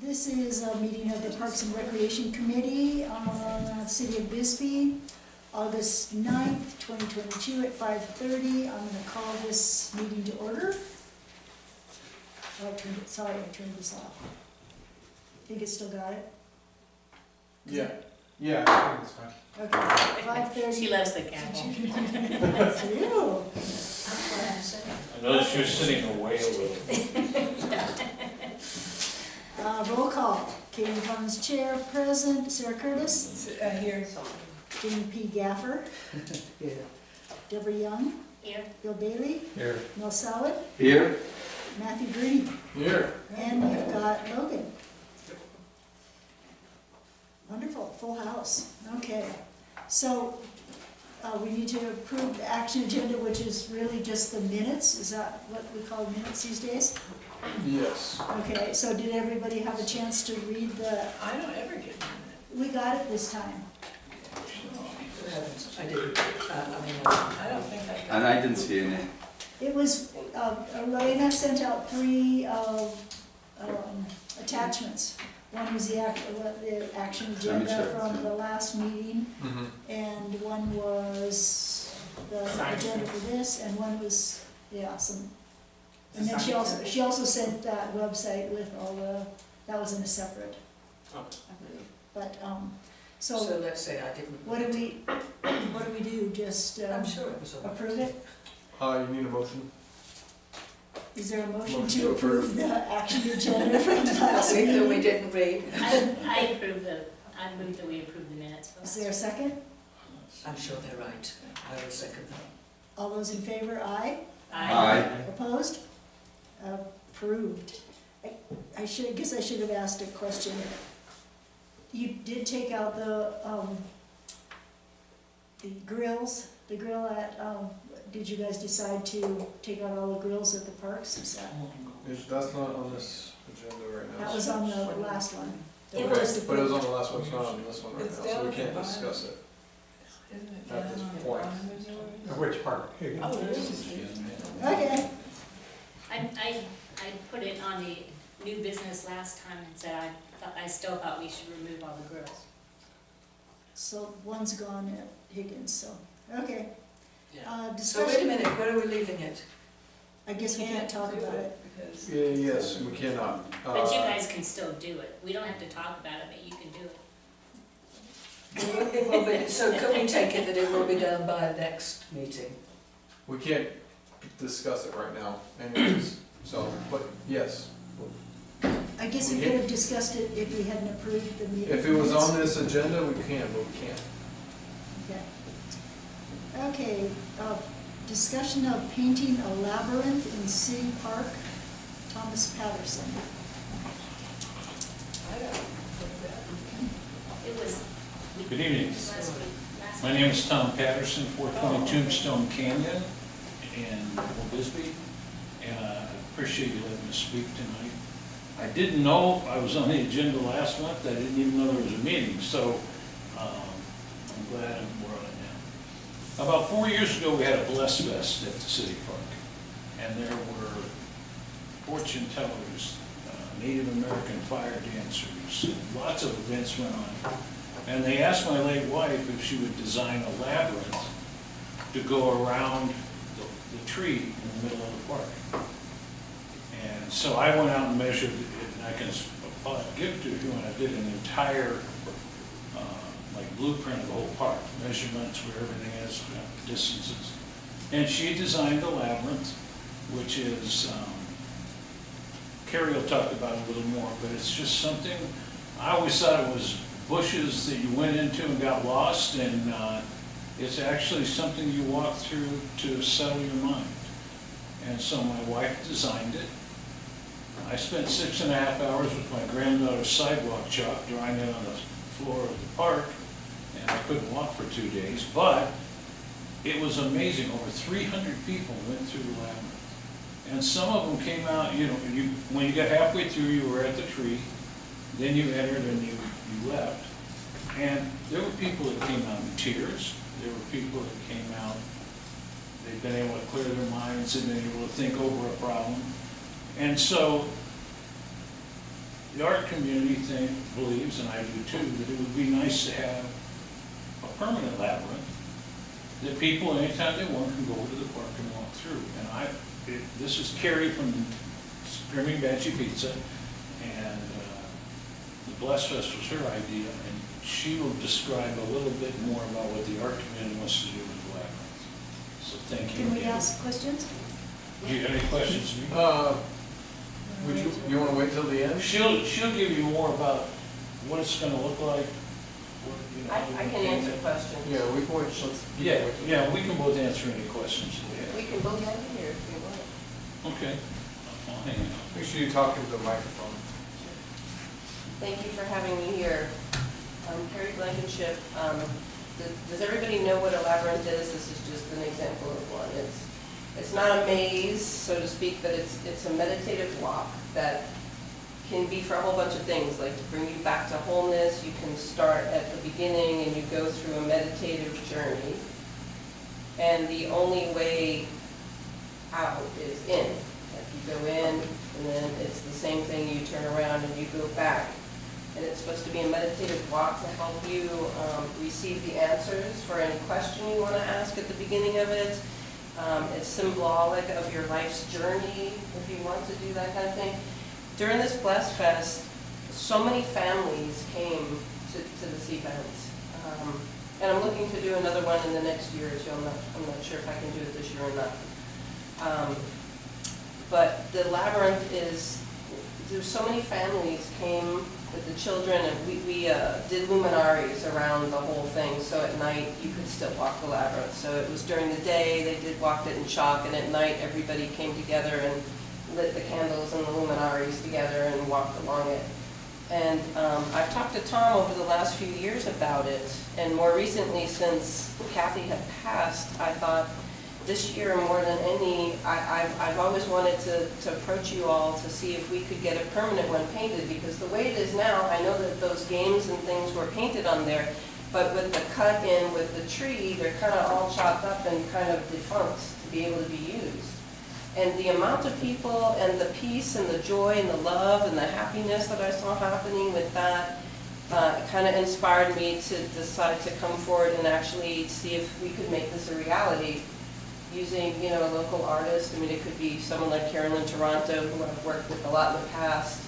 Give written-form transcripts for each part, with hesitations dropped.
This is a meeting of the Parks and Recreation Committee on City of Bisbee, August 9th, 2022 at 5:30. I'm going to call this meeting to order. Oh, I turned this off. Think it's still got it? Yeah, I think it's fine. Okay, 5:30. She loves the cat. That's you. I noticed you're sitting away a little. Roll call. Katie Fun's chair present. Sarah Curtis. Here. Jamie P. Gaffer. Yeah. Deborah Young. Here. Bill Bailey. Here. Mel Salad. Here. Matthew Green. Here. And we've got Logan. Wonderful, full house. Okay, so we need to approve the action agenda, which is really just the minutes. Is that what we call minutes these days? Yes. Okay, so did everybody have a chance to read the? I don't ever get a minute. We got it this time. I didn't. I don't think I got. And I didn't see any. It was, Elena sent out 3 attachments. One was the action agenda from the last meeting, and one was the agenda for this, and one was, some. And then she also sent that website with all the, that was in a separate. Oh. But, So let's say I didn't. what do we do? Just I'm sure it was all right. approve it? You need a motion? Is there a motion to approve the action agenda from the last That meeting? we didn't read. I move that we approve the minutes. Is there a second? I'm sure they're right. I will second that. All those in favor, aye? Aye. Opposed? Approved. I guess I should have asked a question. You did take out the grills, the grill at, did you guys decide to take out all the grills at the parks? Is that? That's not on this agenda right now. That was on the last one. Okay, It was but it was on the last one, it's not on this one right It's now, down so we at the can't bottom. discuss it Isn't it at this point. Which part? Oh, it is. Okay, I put it on the new business last time and said I still thought we should remove all the grills. so one's gone at Higgins, so, okay. So wait a Discussion, minute, where are we leaving it? I guess we can't talk about it. Because Yes, we cannot. But you guys can still do it. We don't have to talk about it, but you can do it. it will be, so can we take it that it will be done by next meeting? We can't discuss it right now anyways, so, but yes. I guess we could have discussed it if we hadn't approved the meeting. If it was on this agenda, we can, but we can't. Okay. Okay, discussion of painting a labyrinth in City Park, Thomas Patterson. I don't think that. It was Good evening. last week. My name is Tom Patterson, 420 Tombstone Canyon in Bisbee, and I appreciate you letting me speak tonight. I didn't know I was on the agenda last month. I didn't even know there was a meeting, so I'm glad we're on it now. About 4 years ago, we had a Bless Fest at the City Park, and there were fortune tellers, Native American fire dancers, and lots of events went on. And they asked my late wife if she would design a labyrinth to go around the tree in the middle of the park. And so I went out and measured it, and I can give it to you if you want. I did an entire like blueprint of the whole park, measurements where everything is, distances. And she designed the labyrinth, which is, Carrie will talk about it a little more, but it's just something, I always thought it was bushes that you went into and got lost, and it's actually something you walk through to settle your mind. And so my wife designed it. I spent 6.5 hours with my granddaughter's sidewalk chalk drawing it on the floor of the park, and I couldn't walk for 2 days, but it was amazing. Over 300 people went through the labyrinth. And some of them came out, when you got halfway through, you were at the tree, then you entered and you left. And there were people that came out in tears. There were people that came out, they'd been able to clear their minds and been able to think over a problem. And so the art community believes, and I do too, that it would be nice to have a permanent labyrinth that people, anytime they want, can go to the park and walk through. And this is Carrie from Screaming Banshee Pizza, and the Bless Fest was her idea, and she will describe a little bit more about what the art community wants to do with the labyrinth. So thank you. Can we again. ask questions? Do you have any questions? You wanna wait till the end? She'll give you more about what it's gonna look like. I can answer questions. Yeah, we can wait, Yeah, we can both answer any questions that we have. We can both have it here if you want. Okay. I'll hang out. make sure you talk into the microphone. Thank you for having me here. I'm Carrie Blankenship. Does everybody know what a labyrinth is? This is just an example of one. It's not a maze, so to speak, but it's a meditative walk that can be for a whole bunch of things, like to bring you back to wholeness. You can start at the beginning and you go through a meditative journey. And the only way out is in. Like you go in and then it's the same thing, you turn around and you go back. And it's supposed to be a meditative walk to help you receive the answers for any question you want to ask at the beginning of it. It's symbolic of your life's journey, if you want to do that kind of thing. During this Bless Fest, so many families came to this event. And I'm looking to do another one in the next year or two. I'm not sure if I can do it this year or not. But the labyrinth is, there's so many families came with the children, and we did luminaries around the whole thing, so at night you could still walk the labyrinth. So it was during the day, they walked it in chalk, and at night everybody came together and lit the candles and the luminaries together and walked along it. And I've talked to Tom over the last few years about it, and more recently, since Kathy had passed, I thought this year more than any, I've always wanted to approach you all to see if we could get a permanent one painted, because the way it is now, I know that those games and things were painted on there, but with the cut in with the tree, they're kind of all chopped up and kind of defunct to be able to be used. And the amount of people and the peace and the joy and the love and the happiness that I saw happening with that kind of inspired me to decide to come forward and actually see if we could make this a reality using, a local artist. I mean, it could be someone like Carolyn Toronto, who I've worked with a lot in the past,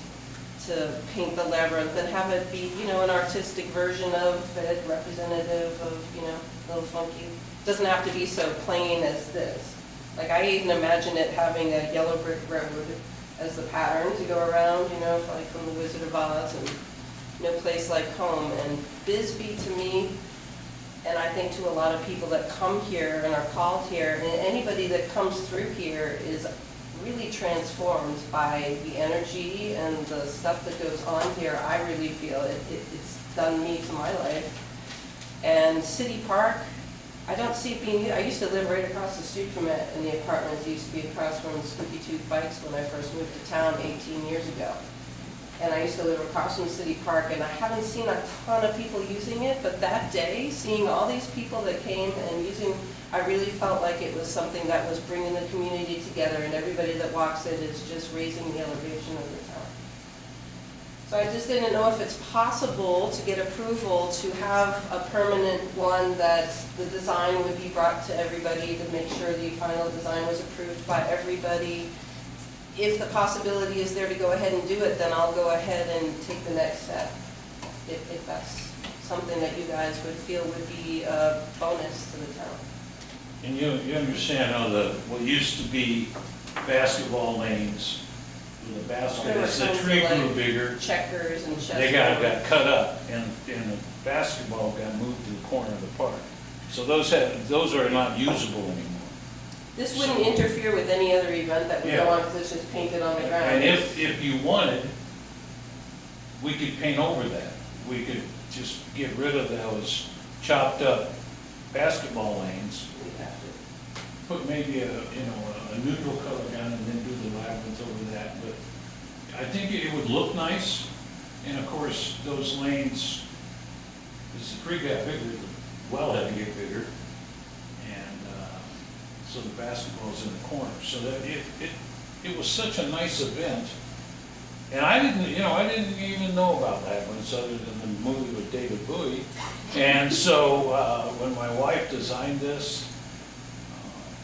to paint the labyrinth and have it be, an artistic version of it, representative of, a little funky. It doesn't have to be so plain as this. Like, I even imagine it having a yellow brick road as the pattern to go around, like from the Wizard of Oz, and no place like home. And Bisbee, to me, and I think to a lot of people that come here and are called here, and anybody that comes through here is really transformed by the energy and the stuff that goes on here. I really feel it's done me to my life. And City Park, I don't see it being, I used to live right across the street from it, and the apartments used to be across from Squeaky Tooth Bikes when I first moved to town 18 years ago. And I used to live across from City Park, and I haven't seen a ton of people using it, but that day, seeing all these people that came and using, I really felt like it was something that was bringing the community together, and everybody that walks it is just raising the elevation of the town. So I just didn't know if it's possible to get approval to have a permanent one that the design would be brought to everybody to make sure the final design was approved by everybody. If the possibility is there to go ahead and do it, then I'll go ahead and take the next step. If that's something that you guys would feel would be a bonus to the town. And you understand how what used to be basketball lanes with the basket, as the tree grew bigger, Checkers and chess. they got cut up, and the basketball got moved to the corner of the park. So those are not usable anymore. This wouldn't interfere with any other event that would go on, because it's just painted on the ground. And if you wanted, we could paint over that. We could just get rid of those chopped up basketball lanes, We'd have to. put maybe a neutral color down, and then do the labyrinth over that. But I think it would look nice, and of course, those lanes, as the tree got bigger, the well had to get bigger. So the basketball's in the corner. So that it was such a nice event And I didn't even know about labyrinths other than the movie with David Bowie. And so, when my wife designed this,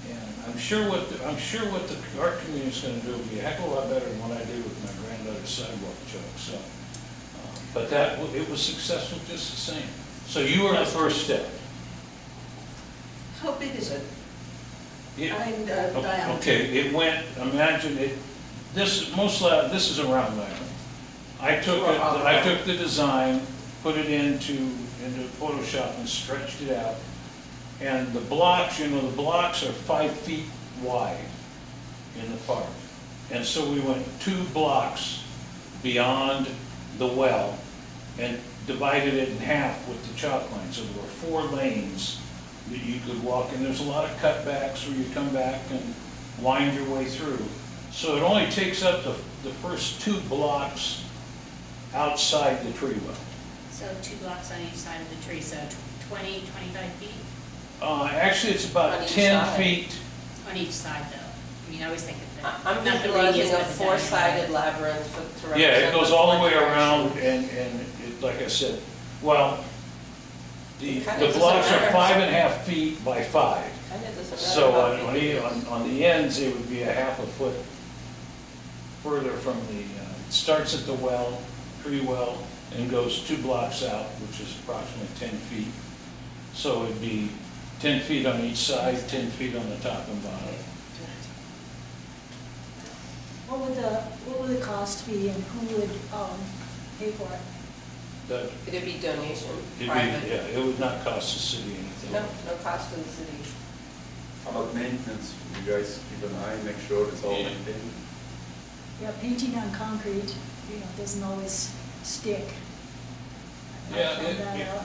and I'm sure what the art community is gonna do will be a heck of a lot better than what I did with my granddaughter's sidewalk joke, so. But it was successful just the same. So you were the first step. How big is it? Yeah. I mean, diameter. Okay, it went, imagine it, this is a round labyrinth. I took the design, put it into Photoshop and stretched it out. And the blocks, the blocks are 5 feet wide in the park. And so we went 2 blocks beyond the well and divided it in half with the chalk line. So there were 4 lanes that you could walk, and there's a lot of cutbacks where you come back and wind your way through. So it only takes up the first 2 blocks outside the tree well. So 2 blocks on each side of the tree, so 20, 25 feet Actually, it's about On each 10 side. feet. on each side though. I mean, I always think of that. I'm Not the radius, visualizing a but the diameter. 4-sided labyrinth to represent. Yeah, it goes all the way four around, directions. and it, like I said, well, the It kinda blocks doesn't are matter. 5.5 feet by 5. Kinda doesn't matter So how big it is. on the ends, it would be a half a foot further from the, it starts at the well, tree well, and goes 2 blocks out, which is approximately 10 feet. So it'd be 10 feet on each side, 10 feet on the top and bottom. What would the cost be and who would, pay for it? That, It'd be donation, it'd private. be, yeah, it would not cost the city anything. No cost to the city. How about maintenance? You guys keep an eye, make sure it's all Yeah. maintained? Yeah, painting on concrete, doesn't always stick. I Yeah, found that out.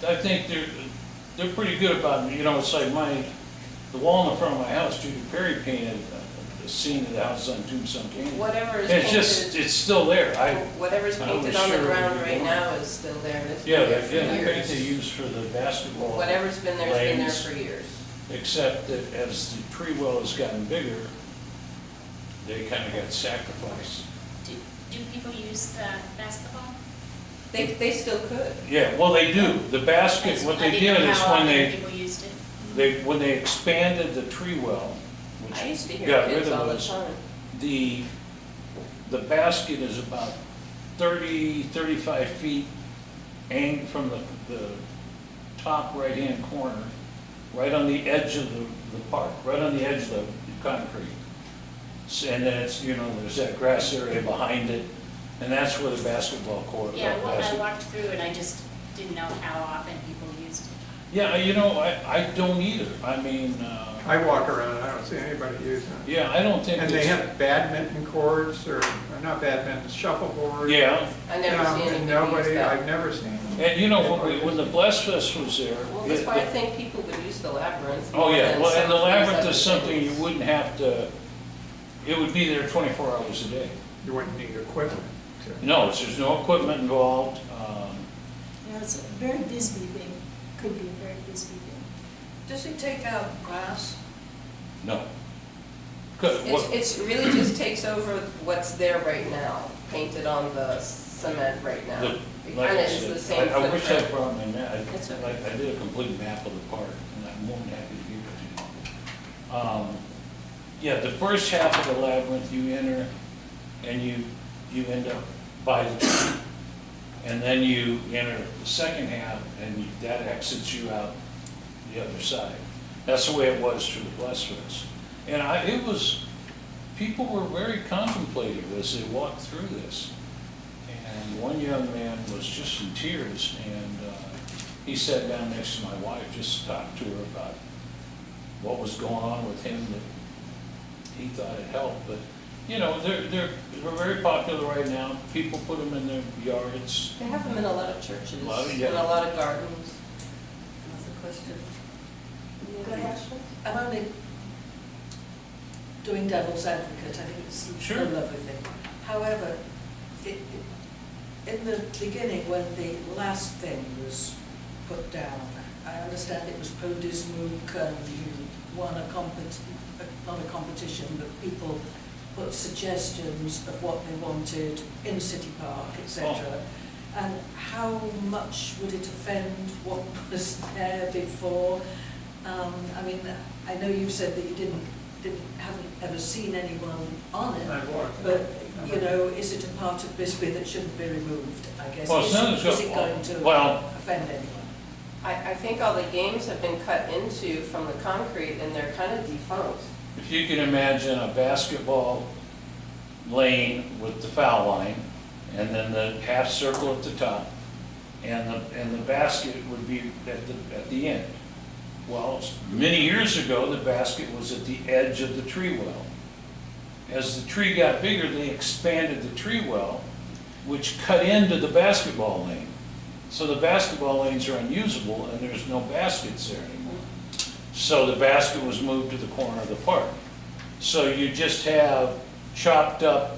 I think they're pretty good about it. It's like the wall in the front of my house, Judy Perry painted the scene of the house on Tombstone Canyon. Whatever is It's just, painted, it's still there. whatever's I painted was on the sure it ground would be right one. now is still there, and it's Yeah, been there for the paint they years. use for the basketball. Whatever's been there's been there lanes. for years. Except that as the tree well has gotten bigger, they kind of got sacrificed. Do people use the basketball? They still could. Yeah, well, they do. The basket, what they did is when People used it. when they expanded the tree well, which I used to hear got rid kids of all the those, time. the basket is about 30, 35 feet aimed from the top right-hand corner, right on the edge of the park, right on the edge of the concrete. And then it's, there's that grass area behind it, and that's where the basketball court. Yeah, well, I walked through and I just didn't know how often people used it. Yeah, I don't either. I mean, I walk around, I don't see anybody using it. yeah, I don't think And they it's- have badminton courts, or not badminton, shuffleboard. Yeah, I never see anybody use Nobody, that. I've never seen them. and when the Bless Fest was there. Well, that's why I think people would use the labyrinth. Oh, more yeah, than well, and the some of these labyrinth other is something you things. wouldn't have to, it would be there 24 hours a day. You wouldn't need equipment to. No, there's no equipment involved. It's a very Bisbee thing, could be a very Bisbee thing. Does it take out glass? No. Good, what, It's really just takes over what's there right now, painted on the cement right now. The- It like kinda I is said, the same I wish I footprint. brought my map. It's okay. I did a complete map of the park, and I'm more than happy to give it to you. Yeah, the first half of the labyrinth, you enter, and you end up by the tree. And then you enter the second half, and that exits you out the other side. That's the way it was through the Bless Fest. And people were very contemplative as they walked through this. And one young man was just in tears, and he sat down next to my wife, just to talk to her about what was going on with him that he thought it helped. But, they're very popular right now. People put them in their yards. They have them in a lot of churches, A lot of- yeah. and a lot of gardens. Another question. Go ahead. I'm only doing devil's advocate, I think it's Sure. a lovely thing. However, in the beginning, when the last thing was put down, I understand it was Podismook and you won not a competition, but people put suggestions of what they wanted in City Park, etc. And how much would it offend what was there before? I mean, I know you've said that you haven't ever seen anyone on it, but you know, is it a part of Bisbee that shouldn't be removed? I guess Well, is it going to offend anyone? I think all the games have been cut into from the concrete and they're kind of defunct. If you can imagine a basketball lane with the foul line, and then the half circle at the top, and the basket would be at the end. Well, many years ago, the basket was at the edge of the tree well. As the tree got bigger, they expanded the tree well, which cut into the basketball lane. So the basketball lanes are unusable, and there's no baskets there anymore. So the basket was moved to the corner of the park. So you just have chopped up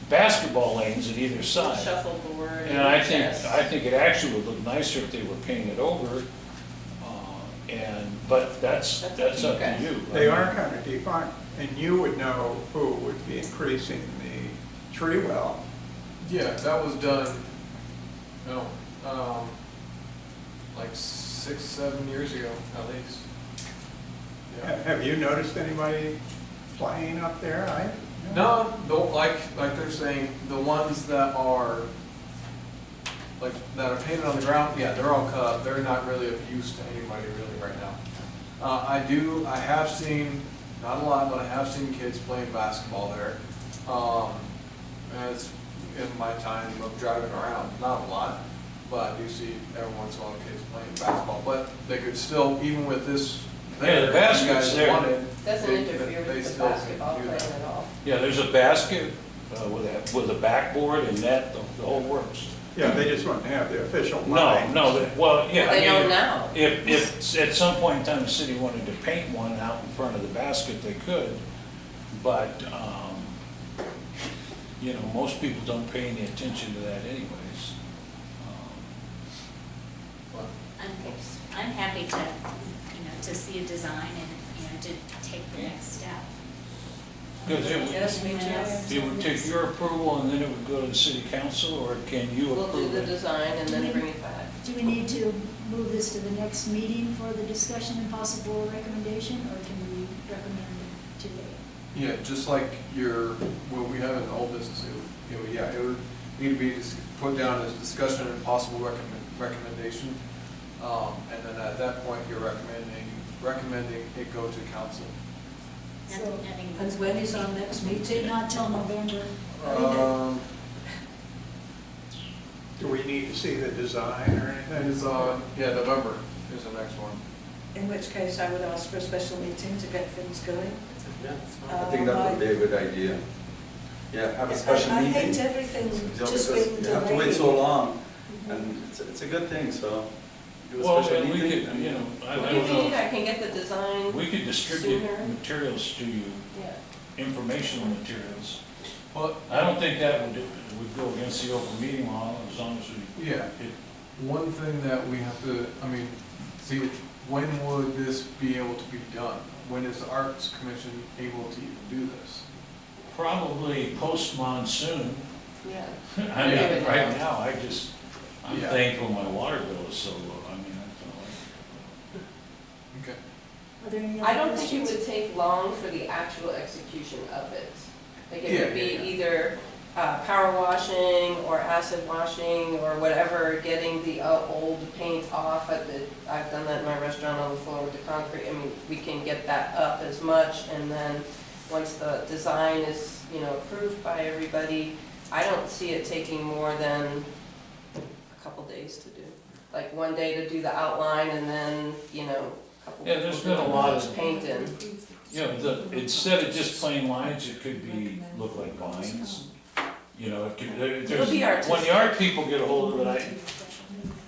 basketball lanes at either side. Shuffleboard. And I think it actually would look nicer if they were painted over. But that's up to you. They are kind of defunct, and you would know who would be increasing the tree well. Yeah, that was done, like 6, 7 years ago at least. Yeah. Have you noticed anybody playing up there? No, don't like they're saying, the ones that are painted on the ground, yeah, they're all cut up. They're not really of use to anybody really right now. I have seen, not a lot, but I have seen kids playing basketball there. As in my time of driving around, not a lot, but I do see every once in a while kids playing basketball. But they could still, even with this, Yeah, the basket's there. Doesn't interfere with the basketball playing at all. Yeah, there's a basket with a backboard and net, the whole works. Yeah, they just wouldn't have the official line. Well, yeah. They don't now. If at some point in time the city wanted to paint one out in front of the basket, they could. But, you know, most people don't pay any attention to that anyways. I'm happy to, to see a design and, to take the next step. Because Yes, me too. it would take your approval and then it would go to the city council, or can you We'll do approve the it? design and then bring it back. Do we need to move this to the next meeting for the discussion and possible recommendation, or can we recommend it today? Yeah, just like what we have in the old business, it would need to be put down as discussion and possible recommendation. And then at that point, you're recommending it go to council. And when is our next meeting? Not till November. Do we need to see the design or anything? November is the next one. In which case I would ask for a special meeting to get things going. I think that would be a good idea. Yeah, have a special I meeting. hate everything Because just being delayed. you have to wait so long, and it's a good thing, so do a Well, special and we meeting. could, I If don't you know, need, I can get the design. we could distribute Sooner. materials to you, Yeah. informational materials. Well, I don't think that would go against the open meeting law as long as we. yeah. One thing that we have to, see, when would this be able to be done? When is the Arts Commission able to even do this? Probably post-monsoon. Yeah. I mean, right now, I'm Yeah. thankful my water bill is so low. I mean, Okay. Are there any I other don't think it questions? would take long for the actual execution of it. Like it would be Yeah. either power washing or acid washing or whatever, getting the old paint off. I've done that in my restaurant on the floor with the concrete. I mean, we can get that up as much, and then once the design is, approved by everybody, I don't see it taking more than a couple days to do. Like one day to do the outline and then, a couple Yeah, there's people been a to lot finish of- painting. instead of just plain lines, it could look like vines. It could, It'll be when artistic. the art people get a hold of it,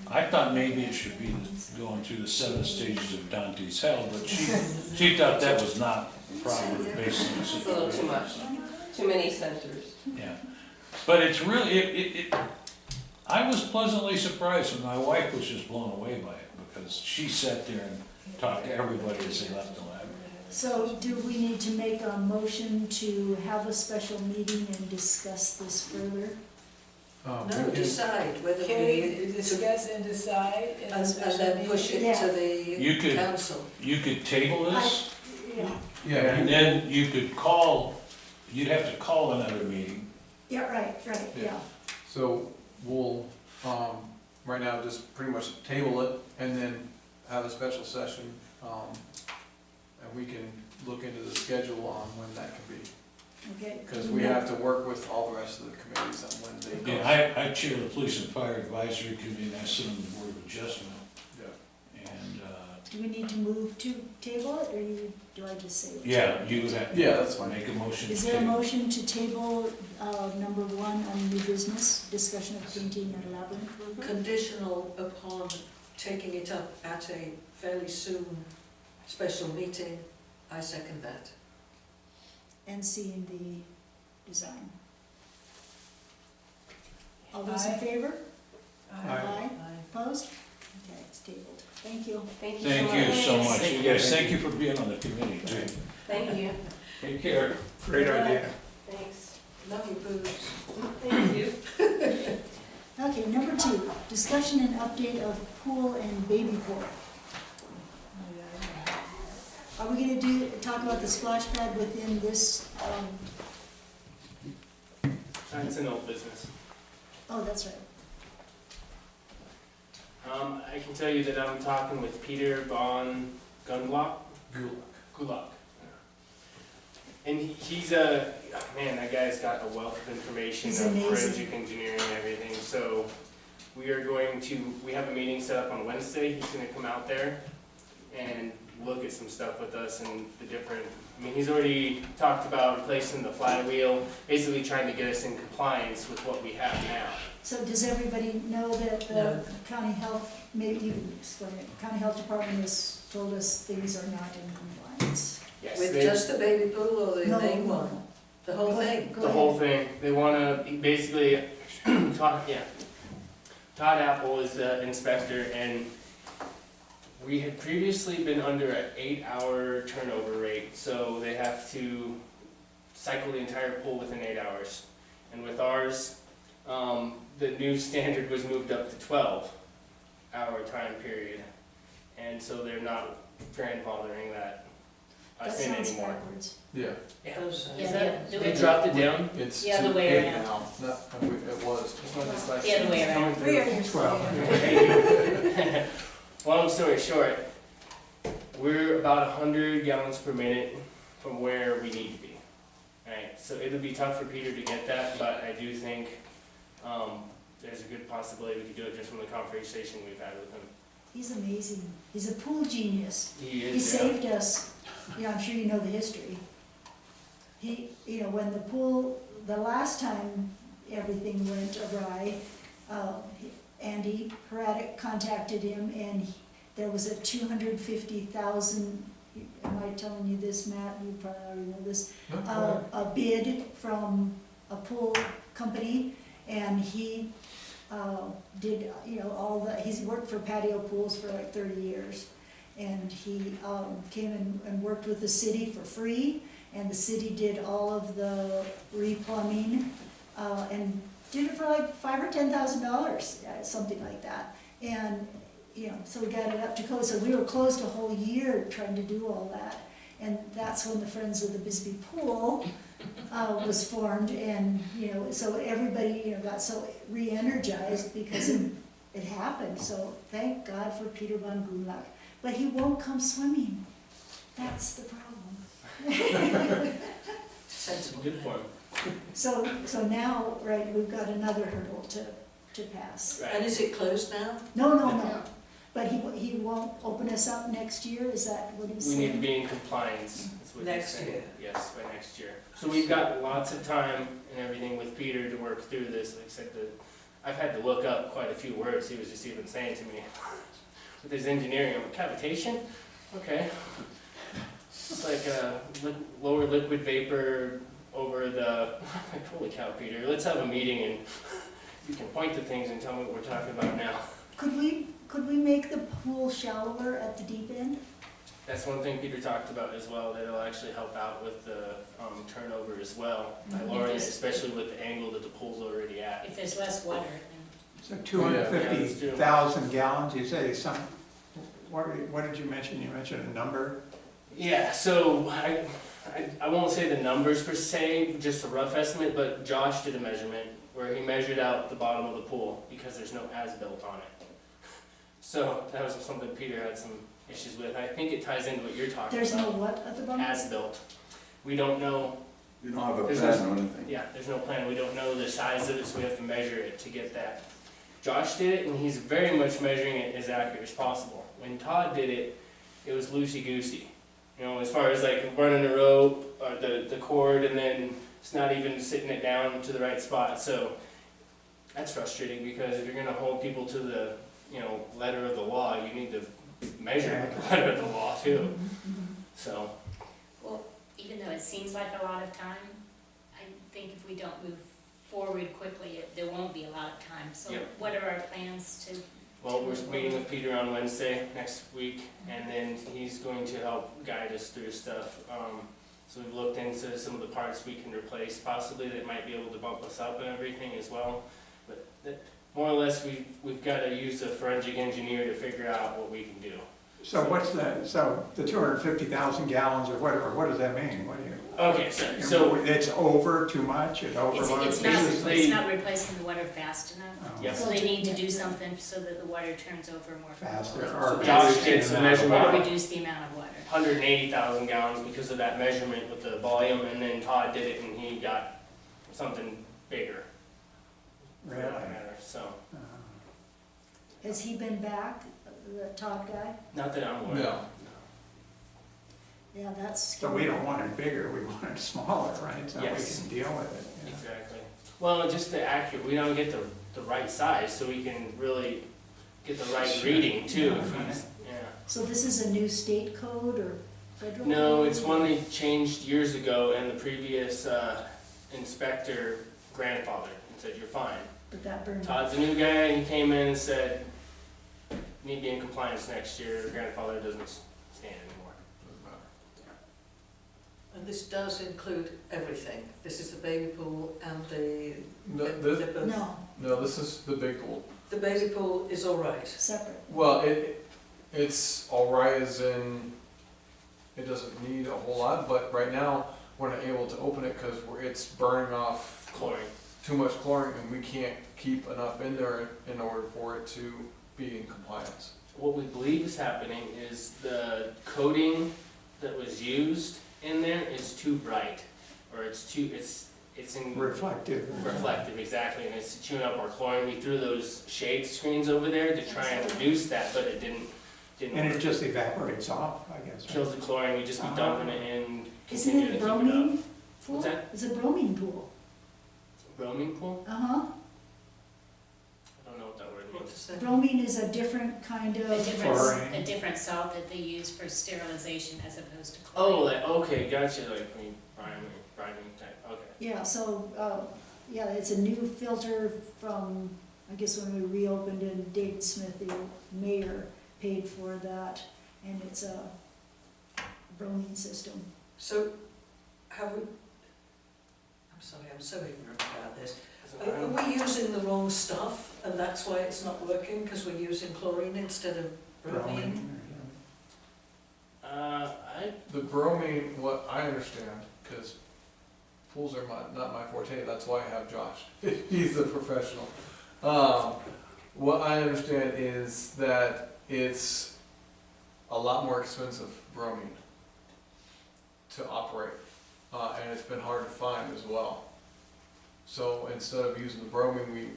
I thought maybe it should be going through the 7 stages of Dante's Hell, but she thought that was not proper based on the It's a little too much, too many centers. Yeah, but it's really, I was pleasantly surprised when my wife was just blown away by it, because she sat there and talked to everybody as they left the lab. So do we need to make a motion to have a special meeting and discuss this further? No, we can- decide whether Can we, we discuss and decide in a and special then push meeting? it to You the could- council. You could table this, Yeah, Yeah, and then you could call, you'd have to call another meeting. yeah, right, yeah. so we'll, right now, just pretty much table it and then have a special session. And we can look into the schedule on when that can be. Okay. Because we have to work with all the rest of the committees on when they go. Yeah, I chair the Police and Fire Advisory Committee, and I sit on the Board of Adjustment. Yeah. And, Do we need to move to table it, or do I just say? it? yeah, you would have Yeah, that's to fine. make a motion. Is to there a table. motion to table, number 1 on new business, discussion of painting at Labyrinth? Conditional upon taking it up at a fairly soon special meeting, I second that. And seeing the design. All those in Aye. favor? Aye. Opposed? Okay, it's tabled. Thank you. Thank you so Thank much. you so much. Thank You guys, thank you for being on the committee too. Thank you. Take care. Great idea. Thanks. Love you, boobs. Thank you. Okay, number 2, discussion and update of pool and baby pool. Are we gonna talk about the splash pad within this, It's an old business. oh, that's right. I can tell you that I'm talking with Peter von Gundlach. Gulak. And he's man, that guy's got a wealth of information He's of amazing. forensic engineering and everything. So we have a meeting set up on Wednesday. He's gonna come out there and look at some stuff with us and the different, he's already talked about replacing the flywheel, basically trying to get us in compliance with what we have now. So does everybody know that the No. county health, maybe you can explain it, county health department has told us things are not in compliance? Yes, With they- just the baby pool or the No, main no, one? no. The whole Go ahead, thing? go The ahead. whole thing. They wanna basically, Todd Apple is the inspector, and we had previously been under an 8-hour turnover rate, so they have to cycle the entire pool within 8 hours. And with ours, the new standard was moved up to 12-hour time period, and so they're not grandfathering that That us in sounds anymore. backwards. Yeah, Those, Yeah, Is that- the They way- dropped it down? it's The other to way 8 around. now. It was. It's not just like The other way it's around. coming through. Well, Long story short, we're about 100 gallons per minute from where we need to be. Right, so it'll be tough for Peter to get that, but I do think there's a good possibility we could do it just from the conversation we've had with him. He's amazing. He's a pool genius. He He is, saved us, I'm sure you know the history. When the pool, the last time everything went awry, Andy Heradic contacted him, and there was a 250,000, am I telling you this, Matt? You probably already know this. No, go ahead. A bid from a pool company, and he did, he's worked for patio pools for like 30 years. And he came and worked with the city for free, and the city did all of the replumbing, and did it for like $5,000 or $10,000, something like that. And, so we got it up to code, so we were closed a whole year trying to do all that. And that's when the Friends of the Bisbee Pool was formed, and, so everybody, got so re-energized because it happened. So thank God for Peter von Gulak. But he won't come swimming. That's the problem. sensible. Good for him. So now, right, we've got another hurdle to pass. Right. And is it closed now? No. But he won't open us up next year, is that what he's We saying? need to be in compliance, that's what he's Next saying. year. Yes, by next year. So we've got lots of time and everything with Peter to work through this. Like I said, I've had to look up quite a few words he was just even saying to me. With his engineering, I'm like, cavitation? Okay. It's like lower liquid vapor over the, like, holy cow, Peter, let's have a meeting and you can point to things and tell me what we're talking about now. Could we make the pool shallower at the deep end? That's one thing Peter talked about as well, that it'll actually help out with the turnover as well, by Mhm. lowering it, especially with the angle that the pool's already at. If there's less water, So 250,000 gallons, you say some, what did you mention? You mentioned a number? Yeah, so I won't say the numbers per se, just a rough estimate, but Josh did a measurement where he measured out the bottom of the pool because there's no as-built on it. So that was something Peter had some issues with. I think it ties into what you're talking There's no about. what at the bottom? As-built. We don't know, You don't have a There's plan no- or anything. yeah, there's no plan. We don't know the size of it, so we have to measure it to get that. Josh did it, and he's very much measuring it as accurate as possible. When Todd did it, it was loosey-goosey. You know, as far as like running the rope, or the cord, and then it's not even sitting it down to the right spot. So that's frustrating, because if you're gonna hold people to the, you know, letter of the law, you need to measure the letter of the law too. So, well, even though it seems like a lot of time, I think if we don't move forward quickly, there won't be a lot of time. So Yep. what are our plans to? well, we're meeting with Peter on Wednesday next week, and then he's going to help guide us through stuff. So we've looked into some of the parts we can replace, possibly, that might be able to bump us up and everything as well. But more or less, we've got to use a forensic engineer to figure out what we can do. So what's that, so the 250,000 gallons or whatever, what does that mean? What do you? Okay, so It's over too much, it overloads? It's not replacing the water fast enough. Oh. Yep. So they need to do something so that the water turns over more Faster, quickly. or Josh reducing did some the amount of measurement. Or water. reduce the amount of water. 180,000 gallons because of that measurement with the volume, and then Todd did it and he got something bigger. For that Really? matter. So, Has he been back, the Todd guy? not that I'm aware No. of. Yeah, that's So scary. we don't want it bigger, we want it smaller, right? So we Yes. can deal with it. yeah. Exactly. Well, just the accurate, we don't get the right size, so we can really get the right Sure. reading too. Yeah, If he's, yeah. So this is a new state code or federal? No, code? it's one they changed years ago, and the previous inspector grandfathered and said, you're fine. But that burned. Todd's a new guy, and he came in and said, you need to be in compliance next year, grandfather doesn't stand anymore. And this does include everything. This is the baby pool and the both- No, No, this is the big pool. The baby pool is all right. separate. Well, it's all right as in, it doesn't need a whole lot, but right now, we're not able to open it because it's burning off Chlorine. too much chlorine, and we can't keep enough in there in order for it to be in compliance. What we believe is happening is the coating that was used in there is too bright, or it's in Reflective. reflective, exactly, and it's chewing up our chlorine. We threw those shade screens over there to try and reduce that, but it didn't And it work. just evaporates off, I guess. right? Kills the chlorine, we just be dumping it in, Isn't continue it to a keep it up. bromine pool? What's that? It's a bromine pool. Bromine pool? Uh-huh. I don't know what that word What means. does that? Bromine is a different kind A of, Chlorine. a different salt that they use for sterilization as opposed to Oh, chlorine. like, okay, gotcha, like brine type, okay. yeah, so, yeah, it's a new filter from, I guess when we reopened and David Smith, the mayor, paid for that, and it's a bromine system. So, have we, I'm sorry, I'm so ignorant about this. So Are we using the wrong stuff and that's why it's not working, because we're using chlorine instead of bromine? The bromine, what I understand, because pools are not my forte, that's why I have Josh. He's the professional. What I understand is that it's a lot more expensive bromine to operate, and it's been hard to find as well. So instead of using the bromine,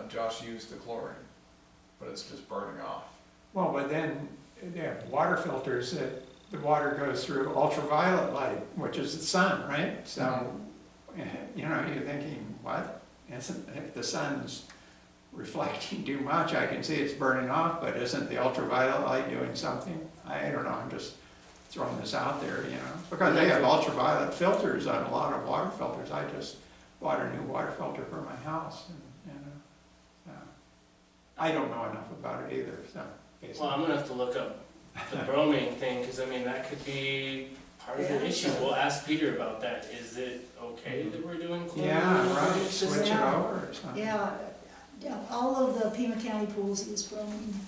Josh used the chlorine, but it's just burning off. Well, but then they have water filters that the water goes through ultraviolet light, which is the sun, right? So, you know, you're thinking, what? If the sun's reflecting too much, I can see it's burning off, but isn't the ultraviolet light doing something? I don't know, I'm just throwing this out there, you know, because they have ultraviolet filters on a lot of water filters. I just bought a new water filter for my house, and I don't know enough about it either, so. Well, I'm gonna have to look up the broming thing, because I mean, that could be part of the issue. We'll ask Peter about that. Is it okay that we're doing chlorine? Yeah, right, switch it Yeah. over or something. Yeah, yeah, all of the Pima County pools use bromine,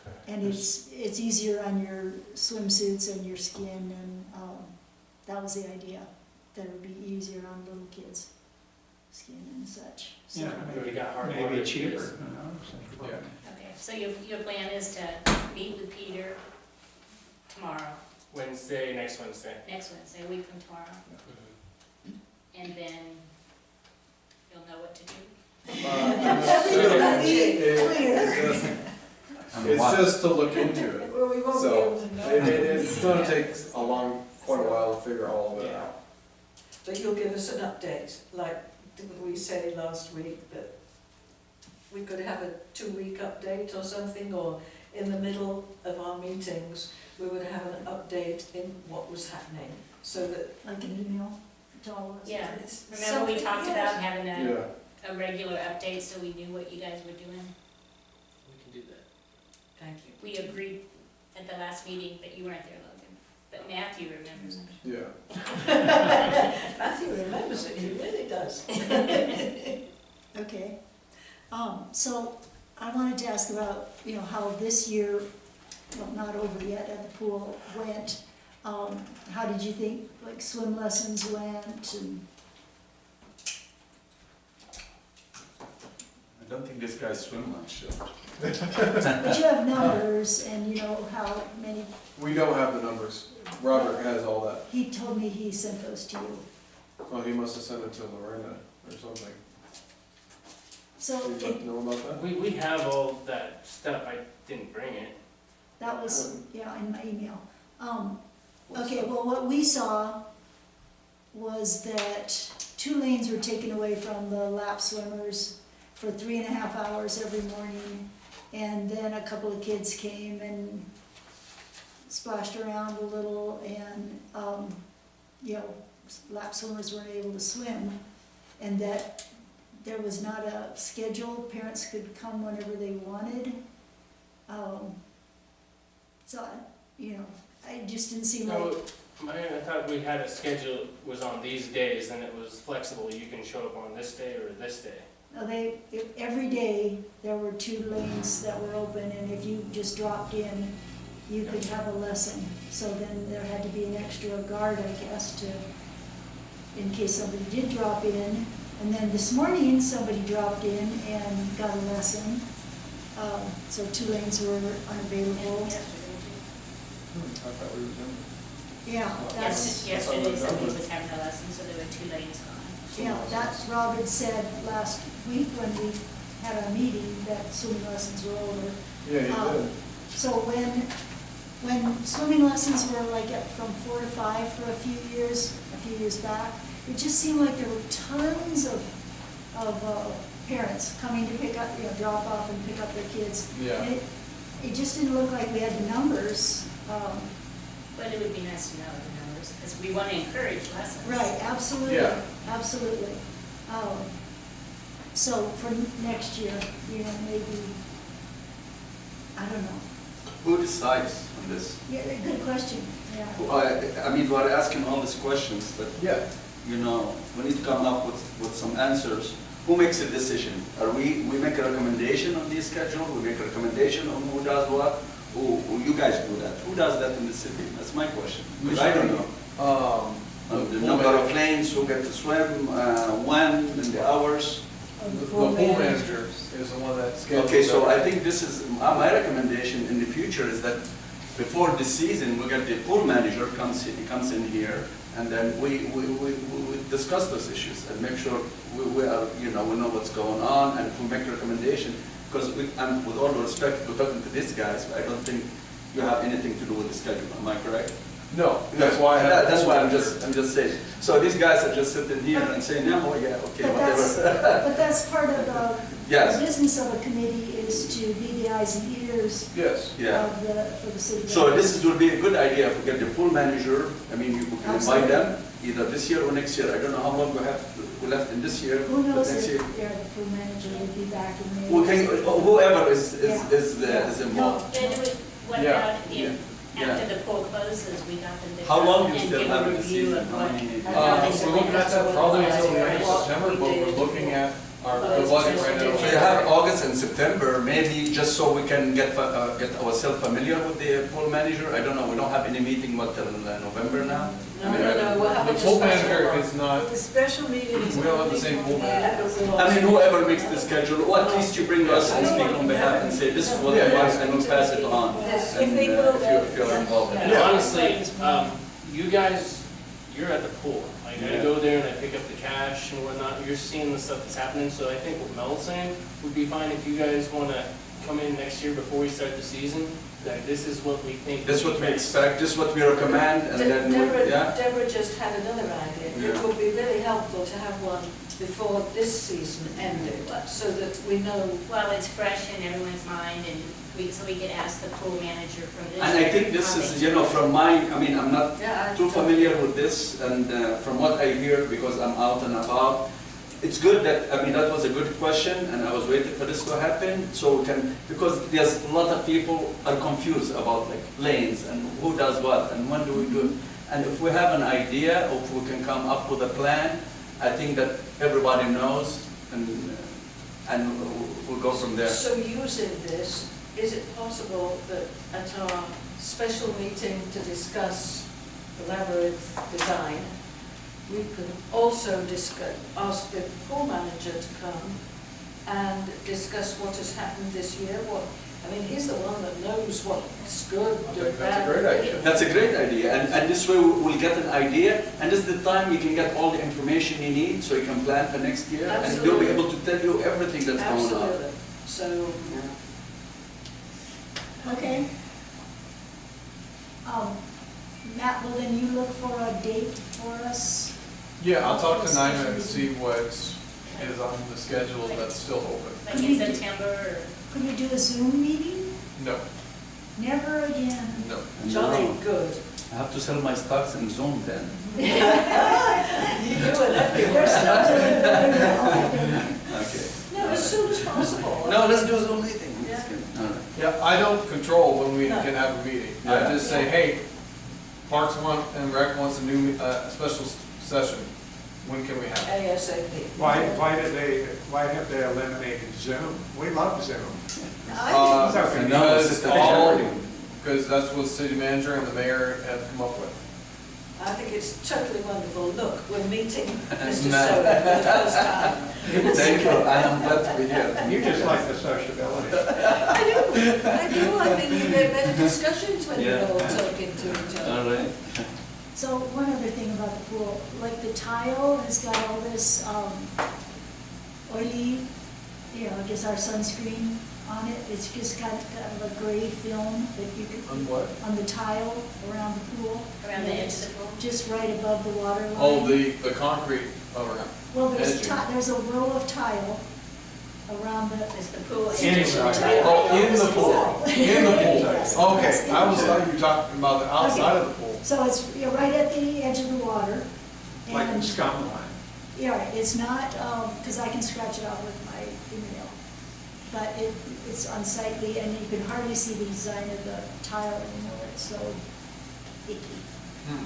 Okay. and it's easier on your swimsuits and your skin, and, that was the idea, that it would be easier on little kids' skin and such, so. Yeah, We already got hard maybe water. cheaper, who knows? Yeah. Okay, so your plan is to meet with Peter tomorrow, Wednesday, next Wednesday. next Wednesday, a week from tomorrow, and then you'll know what to do. It's just to look into it. Well, we won't be So, able to know. it's gonna take quite a while to figure all of it out. But you'll give us an update, like did we say last week that we could have a 2-week update or something, or in the middle of our meetings, we would have an update in what was happening, so that Like an email to all of us. Yeah, it's remember we something- talked yes. about having Yeah. a regular update so we knew what you guys were doing? We can do that. Thank you. We agreed at the last meeting, but you weren't there, Logan, but Matthew remembers. Yeah. Matthew remembers it, he really does. Okay, so I wanted to ask about, how this year, well, not over yet at the pool, went. How did you think, like, swim lessons went, and, I don't think this guys swim much. but you have numbers, and you know how many, We don't have the numbers. Robert has all that. he told me he sent those to you. Oh, he must have sent it to Lorena or something. So, Do you know about that? We have all that stuff. I didn't bring it. that was, in my email. Okay, well, what we saw was that 2 lanes were taken away from the lap swimmers for 3.5 hours every morning, and then a couple of kids came and splashed around a little, and, lap swimmers weren't able to swim, and that there was not a schedule, parents could come whenever they wanted. So, it just didn't seem like, No, I thought we had a schedule, was on these days, and it was flexible. You can show up on this day or this day. every day, there were 2 lanes that were open, and if you just dropped in, you could have a lesson. So then there had to be an extra guard, I guess, in case somebody did drop in. And then this morning, somebody dropped in and got a lesson. So 2 lanes were unavailable. I thought we were done. Yeah, that's, Yesterday somebody was having a lesson, so there were 2 lanes gone. yeah, that's, Robin said last week when we had our meeting that swimming lessons were over. Yeah, he did. So when swimming lessons were like from 4 to 5 for a few years back, it just seemed like there were tons of parents coming to pick up, drop off and pick up their kids. Yeah. And it just didn't look like we had the numbers. But it would be nice to know the numbers, because we want to encourage lessons. Right, absolutely, Yeah. absolutely. So for next year, maybe, I don't know. Who decides on this? Yeah, good question, yeah. I mean, we're asking all these questions, but, Yeah. we need to come up with some answers. Who makes a decision? We make a recommendation on the schedule, we make a recommendation on who does what? Or you guys do that? Who does that in the city? That's my question. Because I don't know. The number of lanes, who get to swim, when, and the hours. The pool manager is the one that schedules. Okay, so I everything. think this is, my recommendation in the future is that before the season, we get the pool manager comes in here, and then we discuss those issues and make sure we are, we know what's going on, and if we make a recommendation, because and with all due respect, we're talking to these guys, I don't think you have anything to do with the schedule, am I correct? No, that's why I have. That's why I'm just saying. So these guys are just sitting here and saying, yeah, oh yeah, okay, whatever. But that's part of the Yes. business of a committee, is to be the eyes and ears Yes. Yeah. for the city. So would be a good idea if we get the pool manager, I mean, you can invite them, either this year or next year. I don't know how long we left in this year, Who but knows next year. if the pool manager would be back in May. We can, whoever is Yeah. involved. And What Yeah, about yeah, if, after the pool closes, we got them to How come long do you and still give have a in the review season? of How what? many? We're looking at that probably until the end of September, but we're looking at our, the budget right now. So you have August and September, maybe just so we can get ourselves familiar with the pool manager. I don't know, we don't have any meeting till November now. No, we'll have The a pool special manager one. is not, The special meeting is. we don't have the same pool manager. I mean, whoever makes the schedule, or at least you bring us and speak on behalf and say, this is what it was, and we'll pass it on. Yes, And if they will, if you're involved. And honestly, you guys, you're at the pool. Like, I go there and I pick up the cash and whatnot, you're seeing the stuff that's happening, so I think what Mel's saying would be fine if you guys wanna come in next year before we start the season, that this is what we think. This is what we expect, this is what we recommend, and then, yeah? Deborah just had another idea. It Yeah. would be really helpful to have one before this season ended, so that we know. Well, it's fresh in everyone's mind, and so we could ask the pool manager from this. And I think this is, you know, from my, I mean, I'm not too familiar with this, and from what I hear, because I'm out and about, it's good that, I mean, that was a good question, and I was waiting for this to happen, so we can, because there's a lot of people are confused about like lanes, and who does what, and when do we do it. And if we have an idea, or if we can come up with a plan, I think that everybody knows, and we'll go from there. So using this, is it possible that at our special meeting to discuss the labyrinth design, we could also ask the pool manager to come and discuss what has happened this year? I mean, he's the one that knows what's good I and think bad. that's a great idea. That's a great idea, and this way we'll get an idea, and this is the time you can get all the information you need, so you can plan for next year, and they'll be able to tell you everything that's going on. Absolutely. So, Okay. Matt, will then you look for a date for us? Yeah, I'll talk to Nina and see what is on the schedule that's still open. Like in September, or? Could we do a Zoom meeting? No, Never again. no. jolly good. I have to sell my stocks in Zoom then. You do it everywhere. We're still doing very well, I think. Okay. No, as soon as possible. No, let's do a Zoom meeting. Yeah. All right. Yeah, I don't control when we No. can have a meeting. Yeah. I just say, hey, Parks and Rec wants a new, special session. When can we have it? ASAP. Why have they eliminated Zoom? We love Zoom. Uh, So can No, because it's the all- majority. Because that's what the city manager and the mayor have come up with. I think it's totally wonderful. Look, we're meeting Mr. No. Soder for the first time. Thank you, and I'm glad to be here. You just like the sociability. I do. I think you get better discussions when you're Yeah. all talking to each other. All right. So one other thing about the pool, like the tile has got all this oily, you know, I guess our sunscreen on it. It's just kind of a gray film that you could, On what? on the tile around the pool. Around the edge of the pool? Just right above the water line. Oh, the concrete around. Well, there's edging. there's a row of tile around the. Is the pool? Inside. Oh, in the pool, in the Yes. pool. Okay, I was thought you were talking about the outside of the pool. So it's right at the edge of the water. Like in And, scum line. yeah, it's not, because I can scratch it off with my fingernail. But it's unsightly and you can hardly see the design of the tile anymore. It's so icky. Hmm.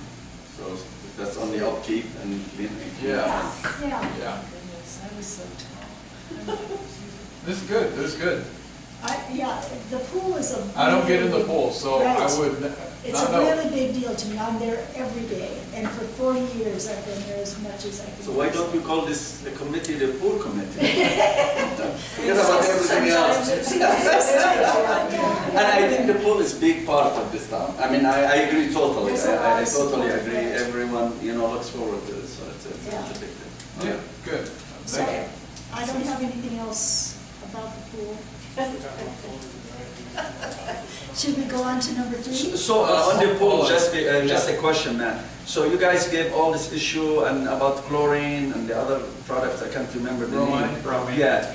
So that's on the upkeep and cleaning. Yeah. Yeah. Yeah, Goodness, I was so tall. this is good, this is good. Yeah, the pool is a. I don't get in the really- pool, so I Right. would It's not a know. really big deal to me. I'm there every day, and for 40 years I've been there as much as I can. So why don't you call this the committee the pool committee? Forget about everything else. Sometimes it's easier. And I think the pool is a big part of this town. I mean, I agree totally. There's a lot I of totally support agree. for it. Everyone, you know, looks forward to this, so it's Yeah. a big deal. Yeah, good, So, thank you. I don't have anything else about the pool. Should we go on to number 3? So on the pool, just a question, man. So you guys gave all this issue and about chlorine and the other products, I can't remember the name. Bromine. Yeah.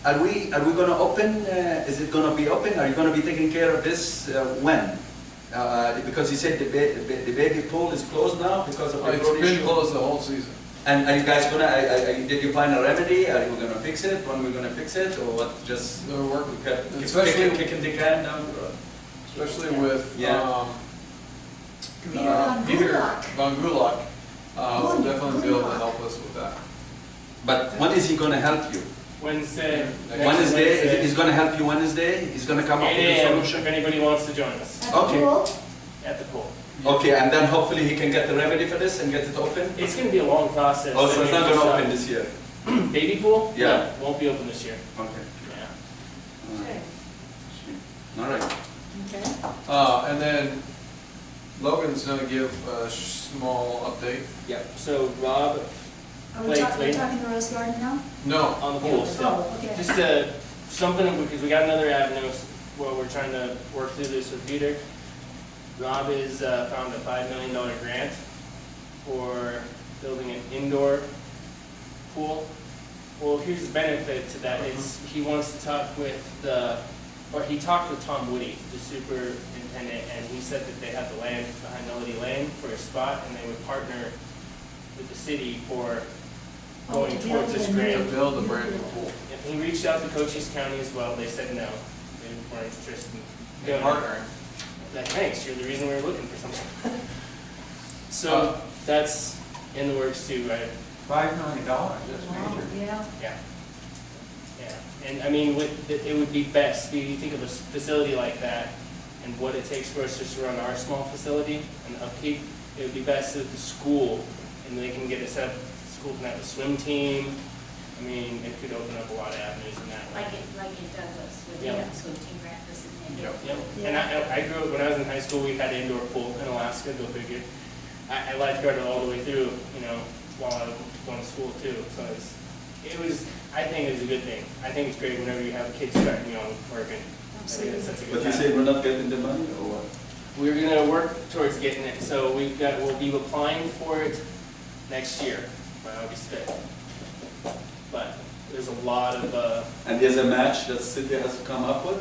Are we gonna open, is it gonna be open? Are you gonna be taking care of this when? Because you said the baby pool is closed now because of the It's chlorine been issue. closed the whole season. And are you guys gonna, did you find a remedy? Are you gonna fix it? When we're gonna fix it? Or what, just They're working, keep especially, kicking the can down the road? especially with, Yeah. Peter Van Peter Gulak. Van Gulak, will Gulak. definitely be able to help us with that. But when is he gonna help you? Wednesday. next Wednesday, he's gonna help you Wednesday? He's gonna come up with 8 a a.m. solution? if anybody wants to join us At the Okay. pool? at the pool. Okay, and then hopefully he can get the remedy for this and get it open? It's gonna be a long process. Oh, so it's not I mean, gonna just, open this year? Baby pool? Yeah. No, won't be open this year. Okay. Yeah. Okay. All right. Okay. And then Logan's gonna give a small update. Yeah. So Rob Are we Wait, talking, wait. we're talking the Rose Garden now? No, on the pool still. Oh, okay. Just something, because we got another avenue where we're trying to work through this with Peter. Rob has found a $5 million grant for building an indoor pool. Well, here's the benefit to that, is he wants to talk with he talked with Tom Woody, the superintendent, and he said that they had the land behind Melody Lane for a spot, and they would partner with the city for going to towards build this a grant. to build a brand new pool. And he reached out to Cochise County as well, they said no, they weren't interested in doing it. Partnering. Like, thanks, you're the reason we were looking for something. So, that's in the works too, right? $5 million, that's Wow, major. yeah. Yeah. Yeah, and I mean, it would be best, you think of a facility like that, and what it takes for us just to run our small facility and upkeep, it would be best if the school, and they can get it set up, the school can have a swim team. I mean, it could open up a lot of avenues in that way. Like it does us with Yeah. the swim team practice and Yep. Yep, and I grew up, when I was in high school, we had an indoor pool in Alaska, go figure. I lifeguarded all the way through, while I was going to school too, so I think it was a good thing. I think it's great whenever you have kids starting young working. I think that's such a good But you time. say we're not getting the money or what? We're gonna work towards getting it, so we'll be applying for it next year, by August 5th. But there's a lot of, And there's a match that city has to come up with?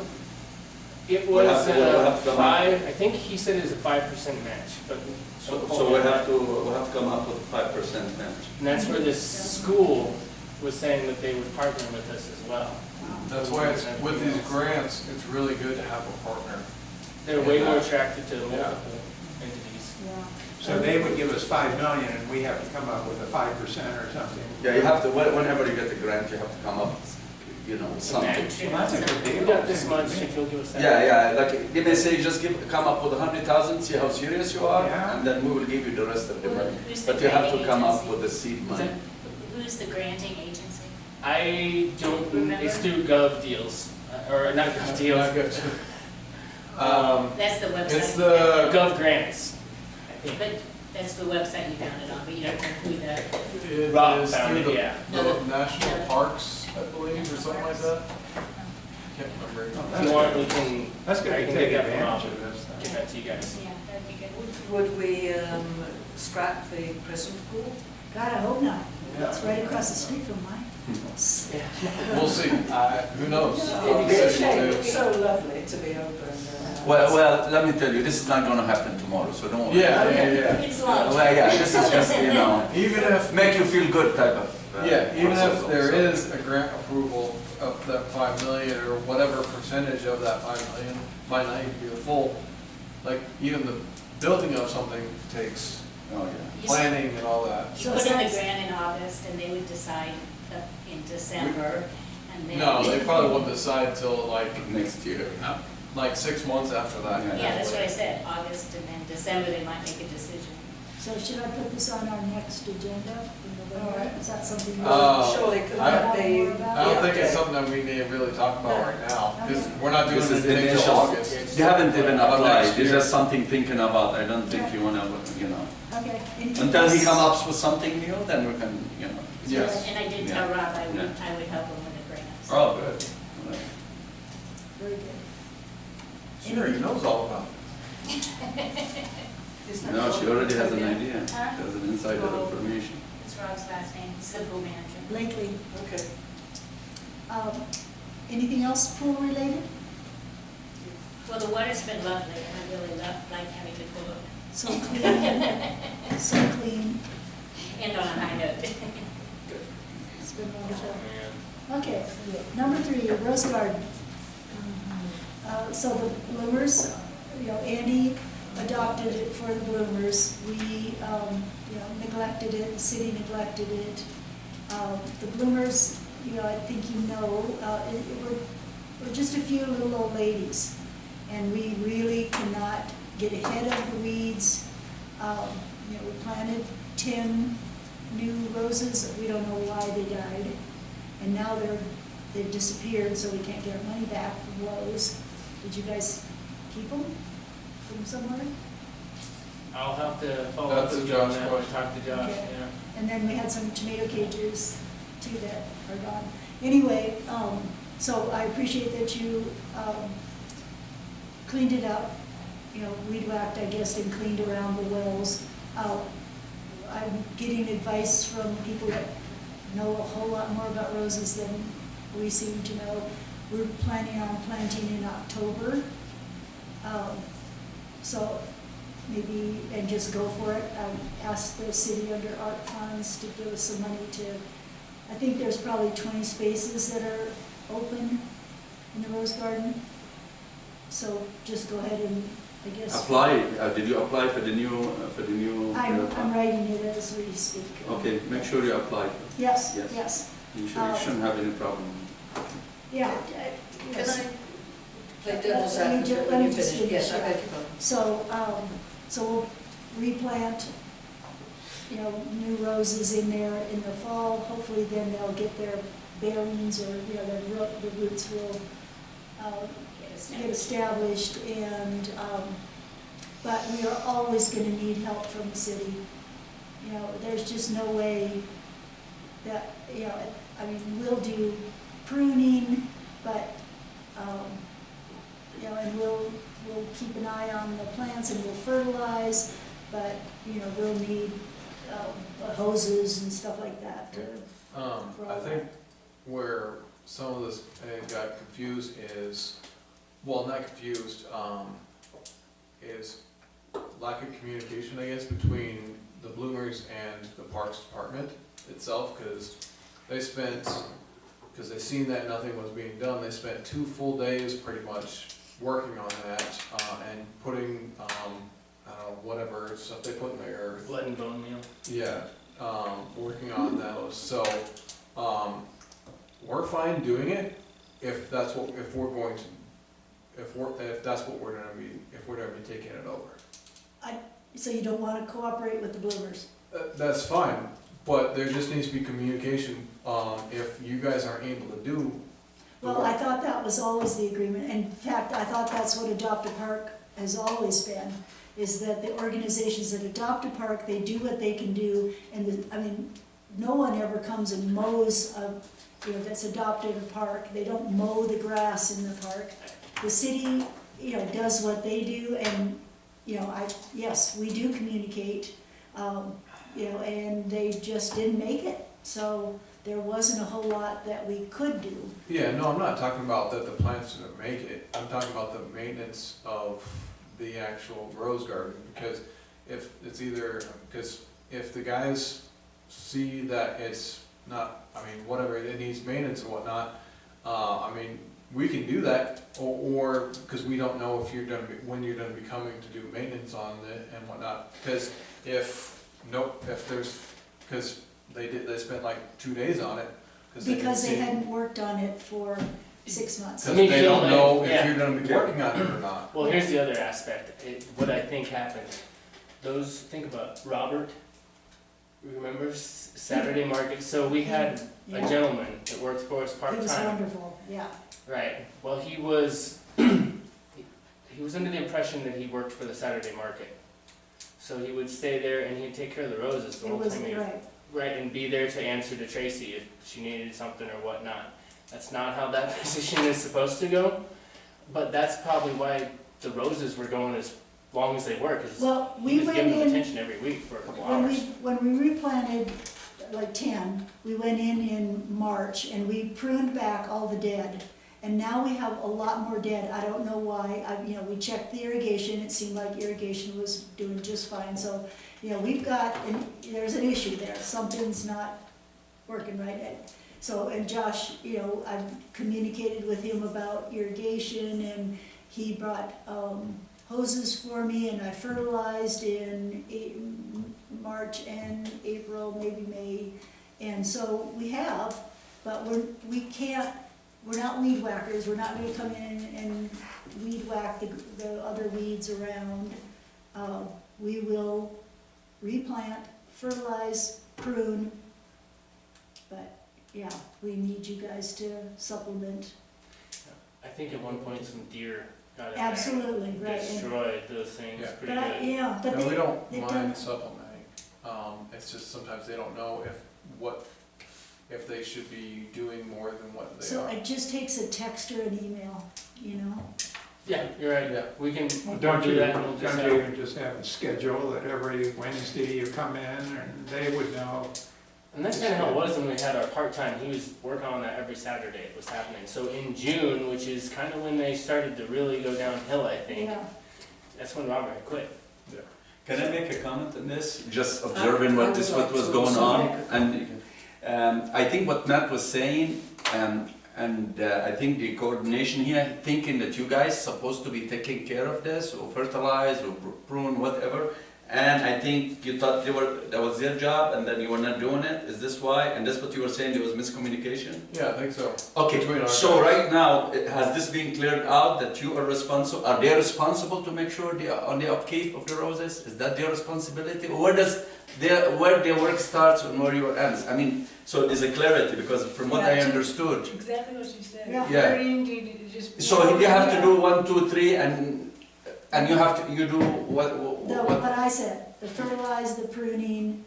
it We'll was have to come up. I think he said it was a 5% match, but. So we'll have to come up with a 5% match. And that's where the school was saying that they would partner with us as well. That's why it's, with these grants, it's really good to have a partner. They're way more attracted to multiple entities. Yeah. So they would give us $5 million and we have to come up with a 5% or something. Yeah, you have to, whenever you get the grant, you have to come up, with something. Match. Well, that's a good deal. We got this much, if you'll give us that. Yeah, like, they may say, just come up with 100,000, see how serious you are, Yeah. and then we will give you the rest of the money. Who's the But you have to granting come up agency? with the seed What's money. that? Who's the granting agency? I don't, Remember? it's through Gov Deals, or not Gov Deals, Not good. That's the website. It's you found it. Gov Grants, I think. But that's the website you found it on, but you don't know who the, It Rob is found through it, yeah. the national parks, I believe, or something like that. Can't remember. If you want, we can, That's I good to can take get that from advantage Rob, of this give thing. that to you guys. yeah, that'd be good. Would we scrap the present pool? God, I hope not. Yeah. It's right across the street from mine. We'll see, who knows? It's so lovely to be open. Well, let me tell you, this is not gonna happen tomorrow, so don't worry. Yeah, It's lunch. Well, yeah, this is just, Even if, make you feel good type of. even if proposal, there so. is a grant approval of that 5 million or whatever percentage of that 5 million, might not even be the full, like, even the building of something takes Oh, yeah. planning and all that. You put in the grant in August and they would decide in December and then. No, they probably won't decide till Next year. like 6 months after that. Yeah, that's what I said, August and then December they might make a decision. So should I put this on our next agenda in November? Is that something? you Surely could I- that be? I don't think it's the something that we need to really talk about No. right now, because Okay. we're not doing This is anything till initial. August. You haven't even Of applied, next it's year. just something thinking about, I don't think you wanna, Okay. Anything Until he else? comes up with something new, then we can, Yes. And I did Yeah. tell Rob I would Yeah. help him with the grants. Oh, good. Very good. Sure, he knows all about it. Is that No, what- she already has an idea, she Huh? has an insider information. It's Rob's last name, he's the pool manager. Blakely, Okay. anything else pool related? Well, the water's been lovely and I really like having the pool open. So clean, so clean. And on a high note. It's been wonderful. Yeah. Okay, number 3, Rose Garden. So the bloomers Andy adopted it for the bloomers. We, neglected it, the city neglected it. The bloomers, I think we're just a few little old ladies, and we really cannot get ahead of the weeds. We planted 10 new roses. We don't know why they died, and now they've disappeared, so we can't get our money back from Lowe's. Did you guys keep them from somewhere? I'll have to follow up That's with a you on Josh that, question. talk to Josh, Okay. yeah. And then we had some tomato cages too that are gone. Anyway, so I appreciate that you cleaned it up, weed whacked, I guess, and cleaned around the wells. I'm getting advice from people that know a whole lot more about roses than we seem to know. We're planning on planting in October. So maybe, and just go for it. I asked the city under art funds to give us some money I think there's probably 20 spaces that are open in the rose garden. So just go ahead and, I guess. Apply, did you apply for the new? I'm writing it as we speak. Okay, make sure you apply. Yes, Yes. yes. You shouldn't have any problem. Yeah. Can Yes. I play devil's Let me advocate let when me you just finish? Yes, I finish, beg your pardon. So we'll replant, new roses in there in the fall. Hopefully then they'll get their bearings, or, the roots will get established, and, but we are always gonna need help from the city. There's just no way that, we'll do pruning, but, and we'll keep an eye on the plants, and we'll fertilize, but, we'll need hoses and stuff like that to. I think where some of this got confused is, well, not confused, is lack of communication, I guess, between the bloomers and the Parks Department itself, because they seen that nothing was being done, they spent 2 full days pretty much working on that, and putting, I don't know, whatever stuff they put in the earth. Blood and bone meal. Yeah, working on those, so, we're fine doing it if that's what, if we're going to, if that's what we're gonna be, if we're gonna be taking it over. So you don't wanna cooperate with the bloomers? That's fine, but there just needs to be communication, if you guys aren't able to do. the Well, I work. thought that was always the agreement. In fact, I thought that's what Adopt a Park has always been, is that the organizations that adopt a park, they do what they can do, and no one ever comes and mows that's adopted a park. They don't mow the grass in the park. The city, does what they do, and, yes, we do communicate, and they just didn't make it. So there wasn't a whole lot that we could do. Yeah, no, I'm not talking about that the plants didn't make it, I'm talking about the maintenance of the actual rose garden, because if it's either, because if the guys see that it's not, whatever, it needs maintenance and whatnot, we can do that, or, because we don't know if when you're gonna be coming to do maintenance on it and whatnot, because because they spent like 2 days on it. Because they hadn't worked on it for 6 months. Because they don't know if Yeah. you're gonna be working on it or not. Well, here's the other aspect, what I think happened. Think about Robert, remember Saturday market? So we had a Yeah. gentleman that worked for us It was part-time. wonderful, yeah. Right, well, he was under the impression that he worked for the Saturday market. So he would stay there and he'd take care of the roses the It whole was, time. right. Right, and be there to answer to Tracy if she needed something or whatnot. That's not how that position is supposed to go, but that's probably why the roses were going as long as they were, because Well, he we was went giving them in, attention every week for a couple when hours. we replanted like 10, we went in March, and we pruned back all the dead. And now we have a lot more dead. I don't know why. We checked the irrigation. It seemed like irrigation was doing just fine. So, we've got, there's an issue there. Something's not working right. So, and Josh, I've communicated with him about irrigation, and he brought hoses for me, and I fertilized in March and April, maybe May. And so we have, but we can't, we're not weed whackers, we're not gonna come in and weed whack the other weeds around. We will replant, fertilize, prune, but yeah, we need you guys to supplement. I think at one point some deer got in there. Absolutely, right. And- Destroyed those things Yeah. pretty But good. yeah, but And we they've don't done mind it. supplementing, it's just sometimes they don't know if they should be doing more than what they So are. it just takes a text or an email, you know? Yeah, you're right. Yeah. We can Don't do you, that and we'll just don't you even just have a schedule that every Wednesday you come in and they would know? And that's kind of how it was when we had our part-time, he was working on that every Saturday, it was happening. So in June, which is kind of when they started to really go downhill, I think, Yeah. that's when Robert had quit. Can I make a comment on this? Just observing what was going on, and I think what Matt was saying, and I think the coordination here, thinking that you guys supposed to be taking care of this, or fertilize, or prune, whatever, and I think you thought that was their job, and then you were not doing it. Is this why? And that's what you were saying, there was miscommunication? Yeah, I think so. Okay, Between our so guys. right now, has this been cleared out that you are responsible, are they responsible to make sure on the upkeep of the roses? Is that their responsibility? Or where their work starts and where yours ends? I mean, so there's a clarity, because from what I Yeah, understood, Exactly what she said. Yeah. Yeah. Very indeed, it just. so they have to do 1, 2, 3, and you do what? What I said, the fertilize, the pruning,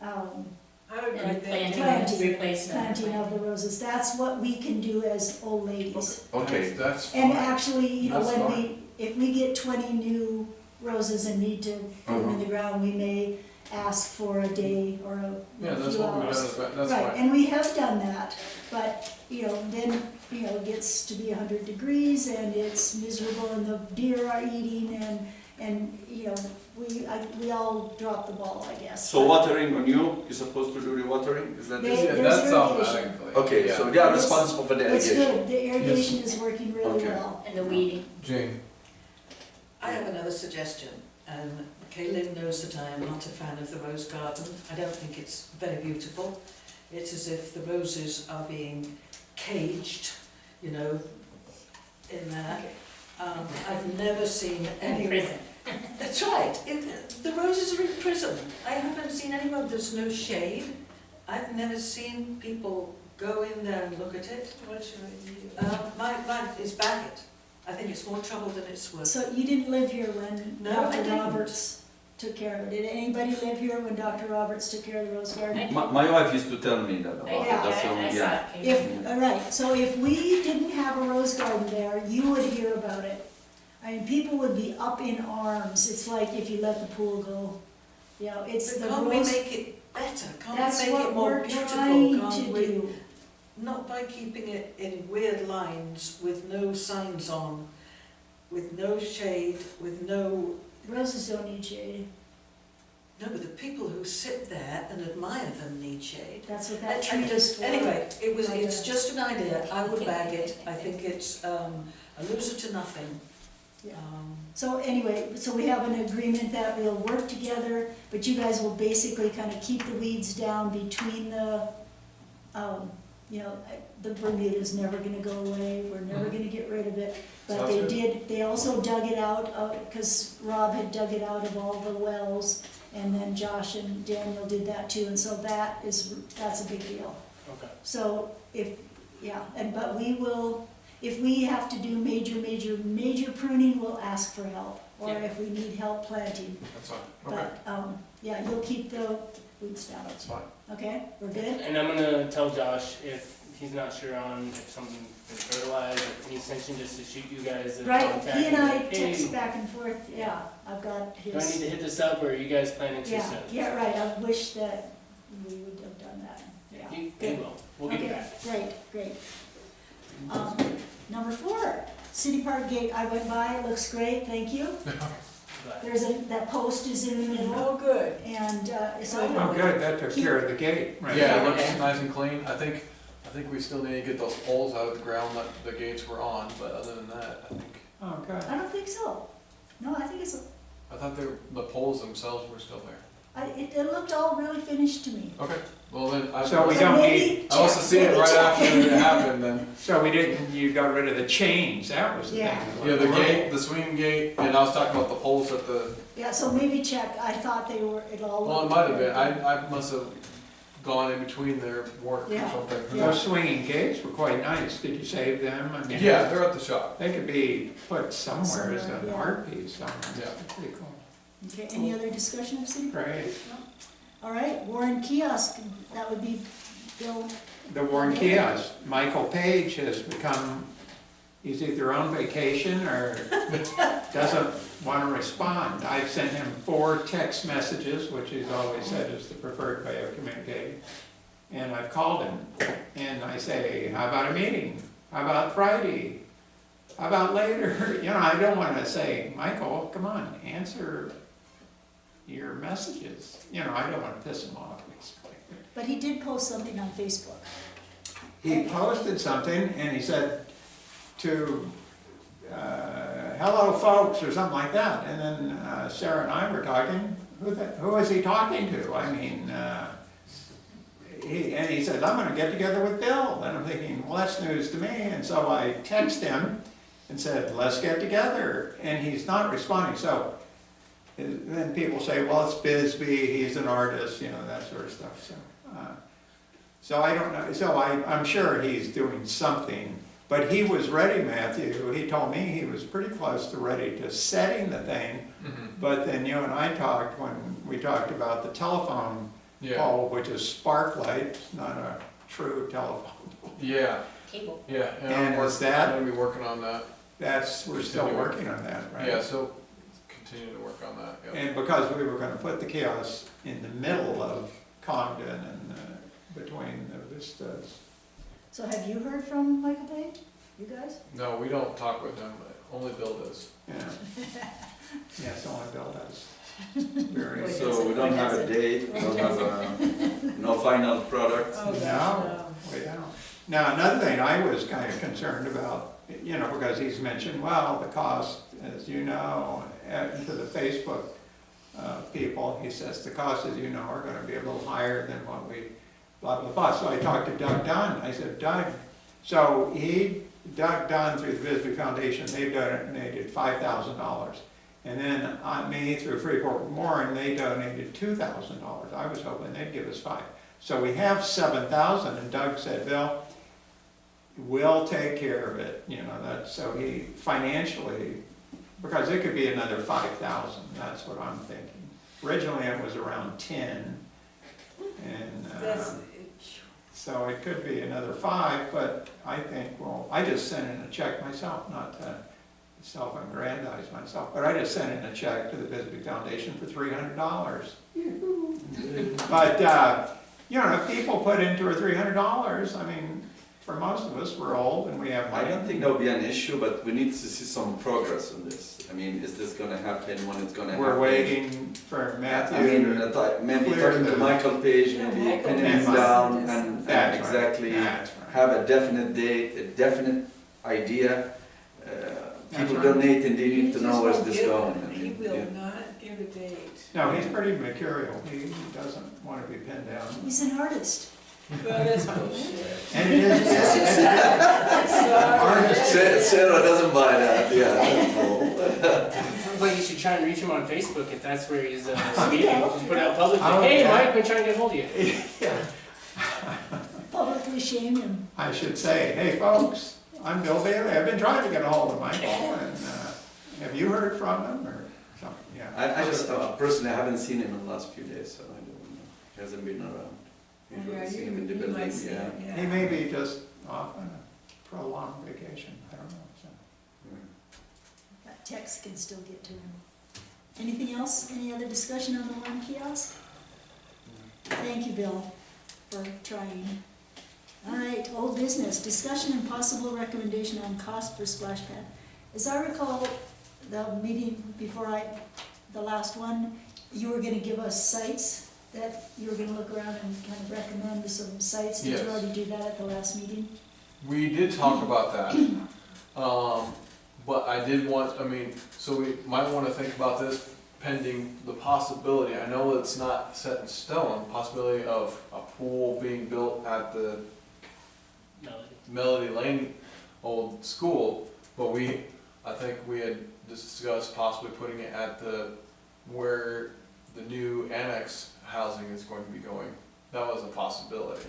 I would And write that planting, down. replacement. planting of the roses, that's what we can do as old ladies. Okay. That's fine. And actually, you know, That's when if we get 20 new roses and need to put them in the ground, we may ask for a day or a Yeah, that's few what we've hours. done, that's Right, fine. and we have done that, but, you know, then, you know, it gets to be 100 degrees and it's miserable and the deer are eating and, you know, we all drop the ball, I guess. So watering on you, you're supposed to do the watering? Is that They- it? Yeah, there's that's irrigation. automatically. Okay, Yeah. so they are It's- responsible for the It's irrigation? good, the irrigation is working really Okay. well. And the weeding. Jane, I have another suggestion. Kaylin knows that I am not a fan of the rose garden. I don't think it's very beautiful. It's as if the roses are being caged, you know, in there. I've never seen In anyone... prison. That's right. The roses are in prison. I haven't seen anyone, there's no shade. I've never seen people go in there and look at it. What should I do? Mine is Bagot. I think it's more trouble than it's worth. So you didn't live here when No, I Dr. didn't. Roberts took care of it? Did anybody live here when Dr. Roberts took care of the rose garden? My wife used to tell me that about it. Yeah. That's the I only, saw yeah. it came If, all right, so if we didn't have a rose garden there, you would hear about it. I mean, people would be up in arms. It's like if you let the pool go. You know, it's But the can't we rose, make it better? Can't that's we make what it more we're beautiful? trying Can't to we? do. Not by keeping it in weird lines with no signs on, with no shade, with no... Roses don't need shade. No, but the people who sit there and admire them need shade. That's what I that tree is just, for. anyway, it's Right. just an idea. I would bag it. I think it's a loser to nothing. Yeah. So anyway, so we have an agreement that we'll work together, but you guys will basically kind of keep the weeds down between the, you know, the Bermuda's never gonna go away, we're never gonna get rid of it. But Sounds they good. did, they also dug it out, because Rob had dug it out of all the wells, and then Josh and Daniel did that too, and so that's a big deal. Okay. So but we will, if we have to do major pruning, we'll ask for help. Or Yeah. if we need help planting. that's fine. Okay, But, yeah, you'll keep the weeds down, that's fine. okay? We're good? And I'm gonna tell Josh if he's not sure on if something been fertilized or any extension, just to shoot you guys a Right, contact. he and I like, hey, text back and forth, yeah, I've got do I need his, to hit this up or are you guys planning too soon? yeah, right, I wish that we would have done that, yeah. He Good. will. We'll get it Okay, back. great. Number 4, City Park Gate, I went by, it looks great, thank you. But That post is in the middle, Oh, good. and so, Oh, good, that took care of the gate, right? Yeah, it looks Okay. nice and clean. I think we still need to get those poles out of the ground that the gates were on, but other than that, I think. Oh, good. I don't think so. No, I think it's, I thought the poles themselves were still there. it looked all really finished to me. Okay, well then, I So we must don't maybe I must have seen it maybe right check. after it happened then. So we didn't, you got rid of the chains, that was the thing. Yeah. Yeah, the gate, the swing gate, and I was talking about the poles at the, Yeah, so maybe check, I thought they were, it all. well, it might have been, I must have gone in between their work or Yeah. something. Yeah. Those swinging gates were quite nice, did you save them? I mean, Yeah, they're at the shop. they could be put somewhere as Somewhere, an yeah. art piece somewhere. Yeah. Pretty cool. Okay, any other discussion of city? Great. All right, Warren Kiosk, that would be Bill. The Warren Kiosk, Michael Page has become, he's either on vacation or doesn't want to respond. I've sent him 4 text messages, which he's always said is the preferred way of communicating. And I've called him and I say, how about a meeting? How about Friday? How about later? You know, I don't want to say, Michael, come on, answer your messages. You know, I don't want to piss him off, basically. But he did post something on Facebook. He posted something and he said to, hello folks, or something like that. And then Sarah and I were talking, who is he talking to? I mean, he said, I'm gonna get together with Bill. And I'm thinking, well, that's news to me. And so I text him and said, let's get together. And he's not responding. So then people say, well, it's Bisbee, he's an artist, you know, that sort of stuff. So I don't know, so I'm sure he's doing something, but he was ready, Matthew, he told me he was pretty close to ready to setting the thing, but then you and I talked when we talked about the telephone pole, which is Sparklight, not a true telephone pole. Yeah, Cable. yeah. And I'm is that- gonna be working on that. We're still working on that, right? Yeah, so continue to work on that, yeah. And because we were gonna put the kiosk in the middle of Congdon and between the vistas. So have you heard from Michael Page, you guys? No, we don't talk with them, only Bill does. Yeah. Yes, only Bill does. Very. So we don't have a date, we don't have no final product. Oh, No, we don't. Now, another thing I was kind of concerned about, you know, because he's mentioned, well, the cost, as you know, to the Facebook people, he says the cost, as you know, are gonna be a little higher than what we, blah, blah, blah. So I talked to Doug Dunn, I said, Doug, so Doug Dunn through the Bisbee Foundation, they've donated $5,000. And then me through Freeport Warren, they donated $2,000. I was hoping they'd give us $5,000. So we have $7,000, and Doug said, Bill, we'll take care of it, you know, that's, so he financially, because it could be another 5,000, that's what I'm thinking. Originally it was around 10, and so it could be another 5, but I think, well, I just sent in a check myself, not to self-aggrandize myself, but I just sent in a check to the Bisbee Foundation for $300. But, you know, if people put in $200 or $300, I mean, for most of us, we're old and we have I money. don't think that'll be an issue, but we need to see some progress on this. I mean, is this gonna happen, when it's gonna happen? We're waiting for Matthew. I mean, maybe clear talking to the- Michael Page, Yeah, maybe Michael pinning Page it down must- and That's right, exactly that's right. have a definite date, a definite idea. People right. donate and they He need to know just where's won't this give- going. I He mean, will yeah. not give a date. No, he's pretty mercurial. He doesn't want to be pinned down. He's an artist. Well, that's bullshit. And it is, Sarah doesn't buy that, yeah. that's cool. Sounds like you should try and reach him on Facebook if that's where he's speaking. Just put it out publicly, Oh, hey, yeah. Mike, been trying to get hold of you. yeah. Publicly shame him. I should say, hey folks, I'm Bill Bailey. I've been trying to get a hold of Michael, and have you heard from him or something? Yeah. I just, personally, I haven't seen him in the last few days, so I don't know. He hasn't been around. Usually Yeah, I see him in the you building, might see yeah. him, yeah. He may be just off on a prolonged vacation. I don't know. So. That text can still get to him. Anything else? Any other discussion on the one kiosk? Thank you, Bill, for trying. All right, old business, discussion and possible recommendation on cost for splash pad. As I recall, the meeting before the last one, you were gonna give us sites that you were gonna look around and kind of recommend some sites. Did Yes. you already do that at the last meeting? We did talk about that, but I did want, I mean, so we might wanna think about this pending the possibility, I know it's not set in stone, possibility of a pool being built at the Melody Lane old school, but I think we had discussed possibly putting it at where the new annex housing is going to be going. That was a possibility.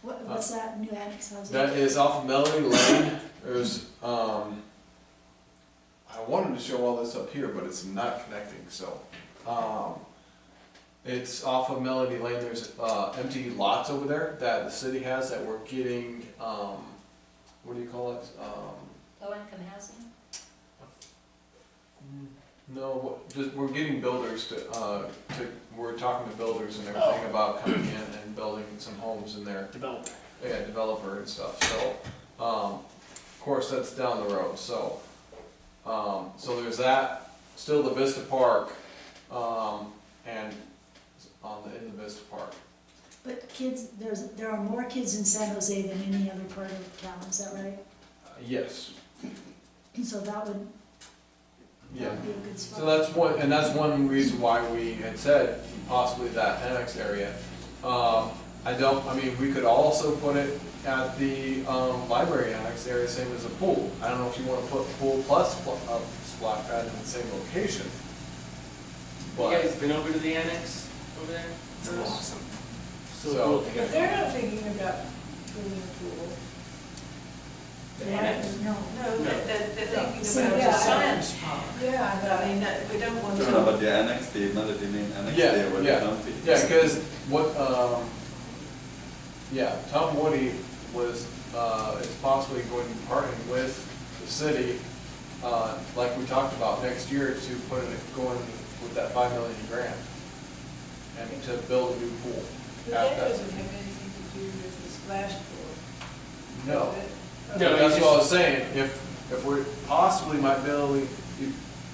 What's that new annex housing? That is off of Melody Lane. There's, I wanted to show all this up here, but it's not connecting, so. It's off of Melody Lane. There's empty lots over there that the city has that we're getting, what do you call it? Low-income housing? No, just, we're getting builders we're talking to builders and everything about coming in and building some homes in there. Developer. Yeah, developer and stuff, so, of course, that's down the road, so, so there's that, still the Vista Park, and in the Vista Park. But kids, there are more kids in San Jose than any other part of town, is that right? Yes, So that would yeah. be a good spot. So that's one reason why we had said possibly that annex area. I mean, we could also put it at the library annex area, same as a pool. I don't know if you want to put pool plus a splash pad in the same location. You guys been over to the annex over there? It's awesome. So So- cool to But get. they're not thinking about building a pool. The annex? No. No, they're thinking So, about yeah. a science park. Yeah, But I mean, we don't want Talking about to. the annex, the Melody Lane annex Yeah, there, where yeah. the dumpy. Yeah, because what, yeah, Tom Woody is possibly going to be partnering with the city, like we talked about next year, to going with that 5 million grant and to build a new pool. But that doesn't have anything to do with the splash board. No, does it? but that's what I was saying, if we possibly might be able to be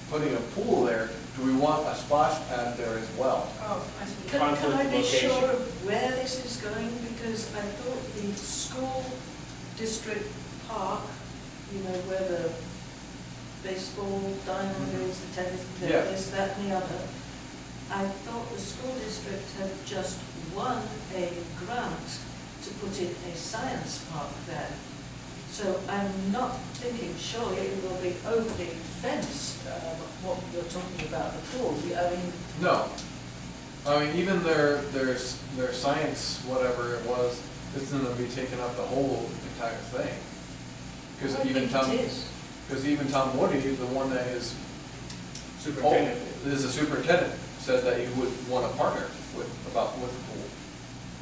putting a pool there, do we want a splash pad there as well? Oh, I see. Can Conflict I of be location. sure of where this is going? Because I thought the school district park, you know, where the baseball diamond is, the tennis, Yeah. this, that and the other. I thought the school district had just won a grant to put in a science park there. So I'm not thinking surely it will be overly fenced, what you're talking about, the pool. I mean, No. I mean, even their science, whatever it was, isn't gonna be taking up the whole entire thing. Because I even think it is. Tom Woody, the one that is Superintendent. is a superintendent, said that he would want to partner with the pool,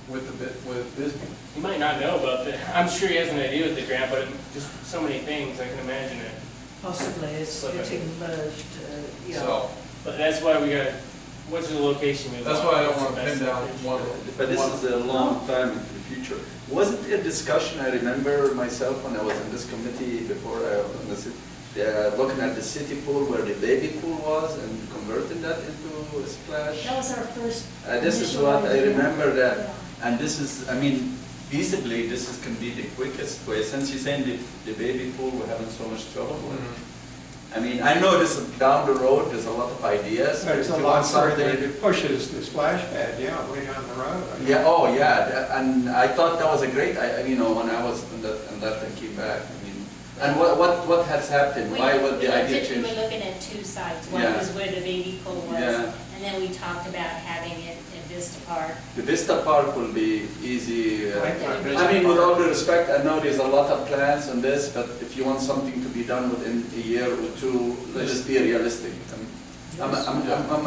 with Bisbee. You might not know about the, I'm sure he has an idea with the grant, but just so many things, I can imagine it. Possibly it's Okay. getting merged, yeah. So, But that's why we got, what's the location we want? that's why I don't What's want the to pin best down location? one. But this is a long time into the future. Wasn't there a discussion, I remember myself when I was in this committee before I was in the city, looking at the city pool where the baby pool was and converting that into a splash? That was our first. This is initial what I idea. remember that, Yeah. and this is, I mean, feasibly, can be the quickest way. Since you're saying the baby pool, we're having so much trouble with. I mean, I know this is down the road, there's a lot of ideas. But it's a if you lot want something- further, it pushes the splash pad, yeah, way down the road. Yeah, oh, yeah, and I thought that was a great, you know, when I was in that and came back, I mean, and what has happened? Why would the idea We change? were looking at two sites, one Yeah. was where the baby pool was, Yeah. and then we talked about having it in Vista Park. The Vista Park will be easy. Lakefront I mean, with Park. all due respect, I know there's a lot of plans on this, but if you want something to be done within a year or two, let's just be realistic. I'm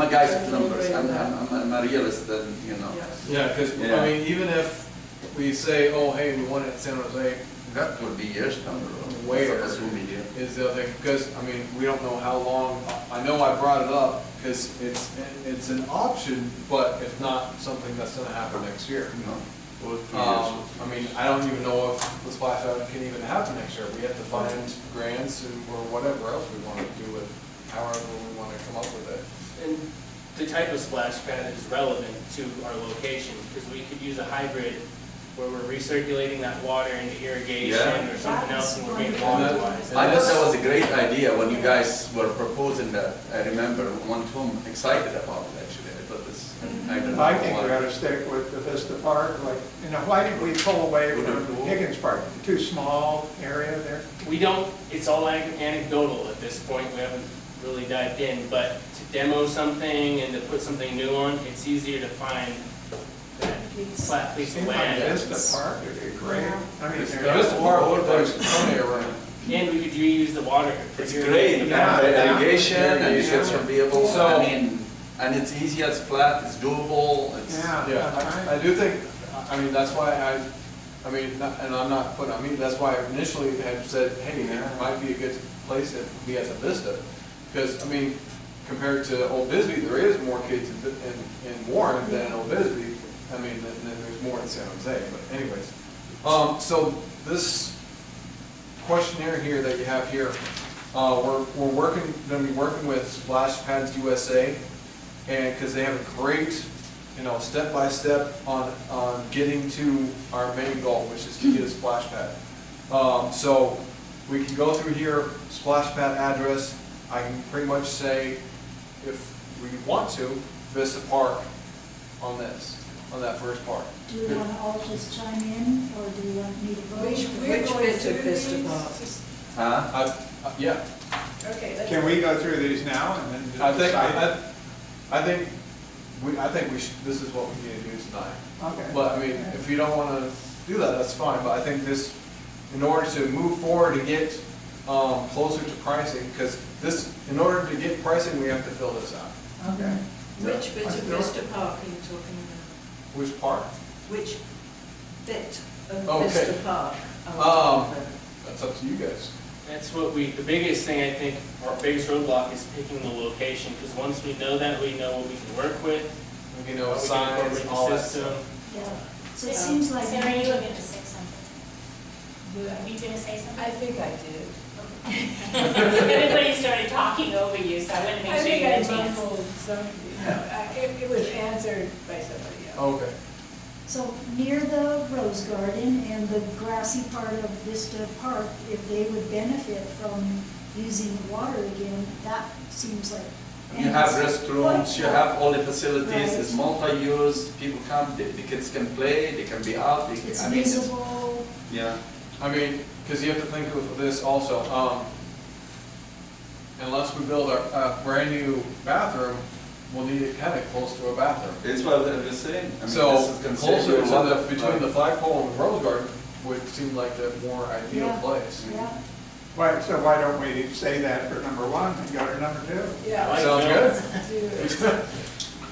a guy with numbers. I'm a realist, and you know. Yes. Yeah, because, Yeah. I mean, even if we say, oh, hey, we want it in San Jose, That will be years down the road. Where? That's assuming, yeah. is the other thing, because, I mean, we don't know how long, I know I brought it up, because it's an option, but it's not something that's gonna happen next year. No, 2 or 3 years. I mean, I don't even know if the splash pad can even happen next year. We have to find grants and, or whatever else we want to do with, however we want to come up with it. And the type of splash pad is relevant to our location, because we could use a hybrid where we're recirculating that water into irrigation Yeah. or something else and we're getting That water is wise. I thought that was a great idea when you guys were proposing that. I remember one Tom excited about it actually. I thought this, I don't know I think we why. ought to stick with the Vista Park, like, why didn't we pull away With the from pool? Higgins Park? Too small area there? We don't, it's all anecdotal at this point, we haven't really dived in, but to demo something and to put something new on, it's easier to find that flat piece of Seems like land. Vista Park would be great. I mean, It's there's just part, there's plenty around. And we could reuse the water. for It's irrigating great, the Yeah. for back. irrigation, and you Irrigation. should be able, So- I mean, and it's easy, it's flat, it's doable, it's. Yeah, Yeah, that's I right. do think, I mean, that's why I mean, and I'm not putting, I mean, that's why I initially had said, hey, it might be a good place to be at the Vista. Because, I mean, compared to Old Bisbee, there is more kids in Warren than in Old Bisbee. I mean, and then there's more in San Jose, but anyways. So this questionnaire here that you have here, we're gonna be working with Splash Pads USA, and, because they have a great, step-by-step on getting to our main goal, which is to get a splash pad. So we can go through here, splash pad address. I can pretty much say, if we want to, Vista Park on that first part. Do we want to all just chime in, or do we want me to vote? Which bit of Vista Park? Huh? Yeah, Okay, let's. Can we go through these now and then I think, decide? I think we should, this is what we need to do tonight. Okay. But, I mean, if you don't want to do that, that's fine, but I think this, in order to move forward and get closer to pricing, because this, in order to get pricing, we have to fill this out. Okay. Which bit of Vista Park are you talking about? Which part? Which bit of Okay. Vista Park are we talking about? That's up to you guys. That's what the biggest thing I think, our biggest roadblock is picking the location, because once we know that, we know what we can work with, You how know, we can signs, incorporate all the that system. stuff. Yeah, so it seems like. Sarah, you were gonna say something. Yeah. Were you gonna say something? I think I did. Everybody started talking over you, so I wanted to make I sure you think had I a chance. mumbled something, it was answered by somebody else. Okay. So near the Rose Garden and the grassy part of Vista Park, if they would benefit from using the water again, that seems like. You have restrooms, you have all the facilities, Right. it's multi-use, people come, the kids can play, they can be out, It's I mean, it's- visible. yeah. I mean, because you have to think of this also, unless we build a brand new bathroom, we'll need it kind of close to a bathroom. It's what I was saying. I mean, So this is considered closer a lot to of, between the flagpole and the rose garden would seem like the more ideal Yeah. place. Yeah, So why don't we say that for number one and go to number two? Yeah. Sounds good. let's do it.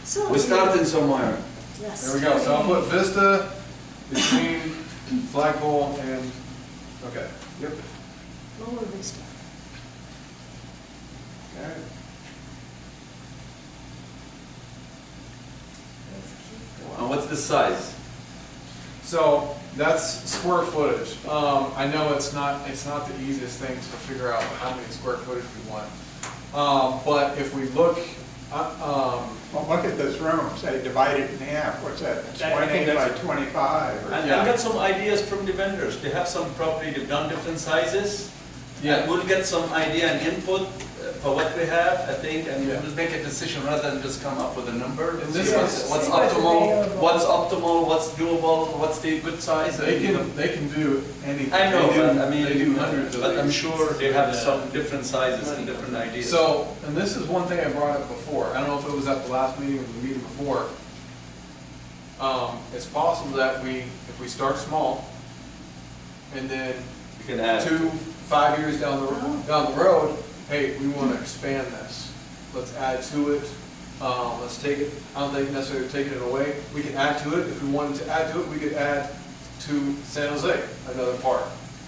so. we're starting somewhere. Yes. There we go, so I'll put Vista between flagpole and, okay. Yep. Lower Vista. Okay. Let's keep going. And what's the size? So that's square footage. I know it's not the easiest thing to figure out how many square footage we want. But if we look, Well, look at this room, say divide it in half, what's that, I think 20 by that's- 25? or- And Yeah. I got some ideas from the vendors. They have some property, they've done different sizes. Yeah. And we'll get some idea and input for what we have, I think, and Yeah. we'll make a decision rather than just come up with a number. And See this what's is- what's see what's optimal, available. what's doable, what's the good size. they can do anything. I know, They do- but I mean, They do hundreds of but I'm these. sure they have some different sizes and different ideas. So, and this is one thing I brought up before, I don't know if it was at the last meeting or the meeting before. It's possible that if we start small, and then You can add. 5 years down the road, hey, we want to expand this. Let's add to it. Let's take it, I don't think necessarily taking it away. We can add to it. If we wanted to add to it, we could add to San Jose, another part.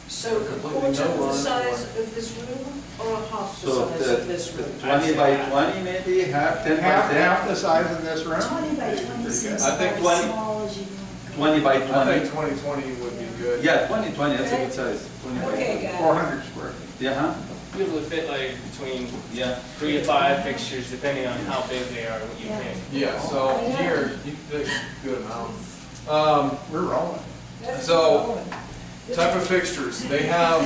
So a Completely quarter no of the one size or- of this room, or half the So size of this room? 20 by 20 maybe, half, 10 by Half 10? the size of this room? 20 by 20 Pretty seems good. I think about 20 as small as you want. 20 by I 20. think 2020 would be good. Yeah, 20, that's a good size. 20 by Okay, 20. guys. 400 square feet. Yeah, huh? Be able to fit like between Yeah. 3 to 5 fixtures, depending on how big they are, what you Yeah. pick. Yeah, so here, you can pick a good amount. We're rolling. Let's So- keep going. Type of fixtures, they have,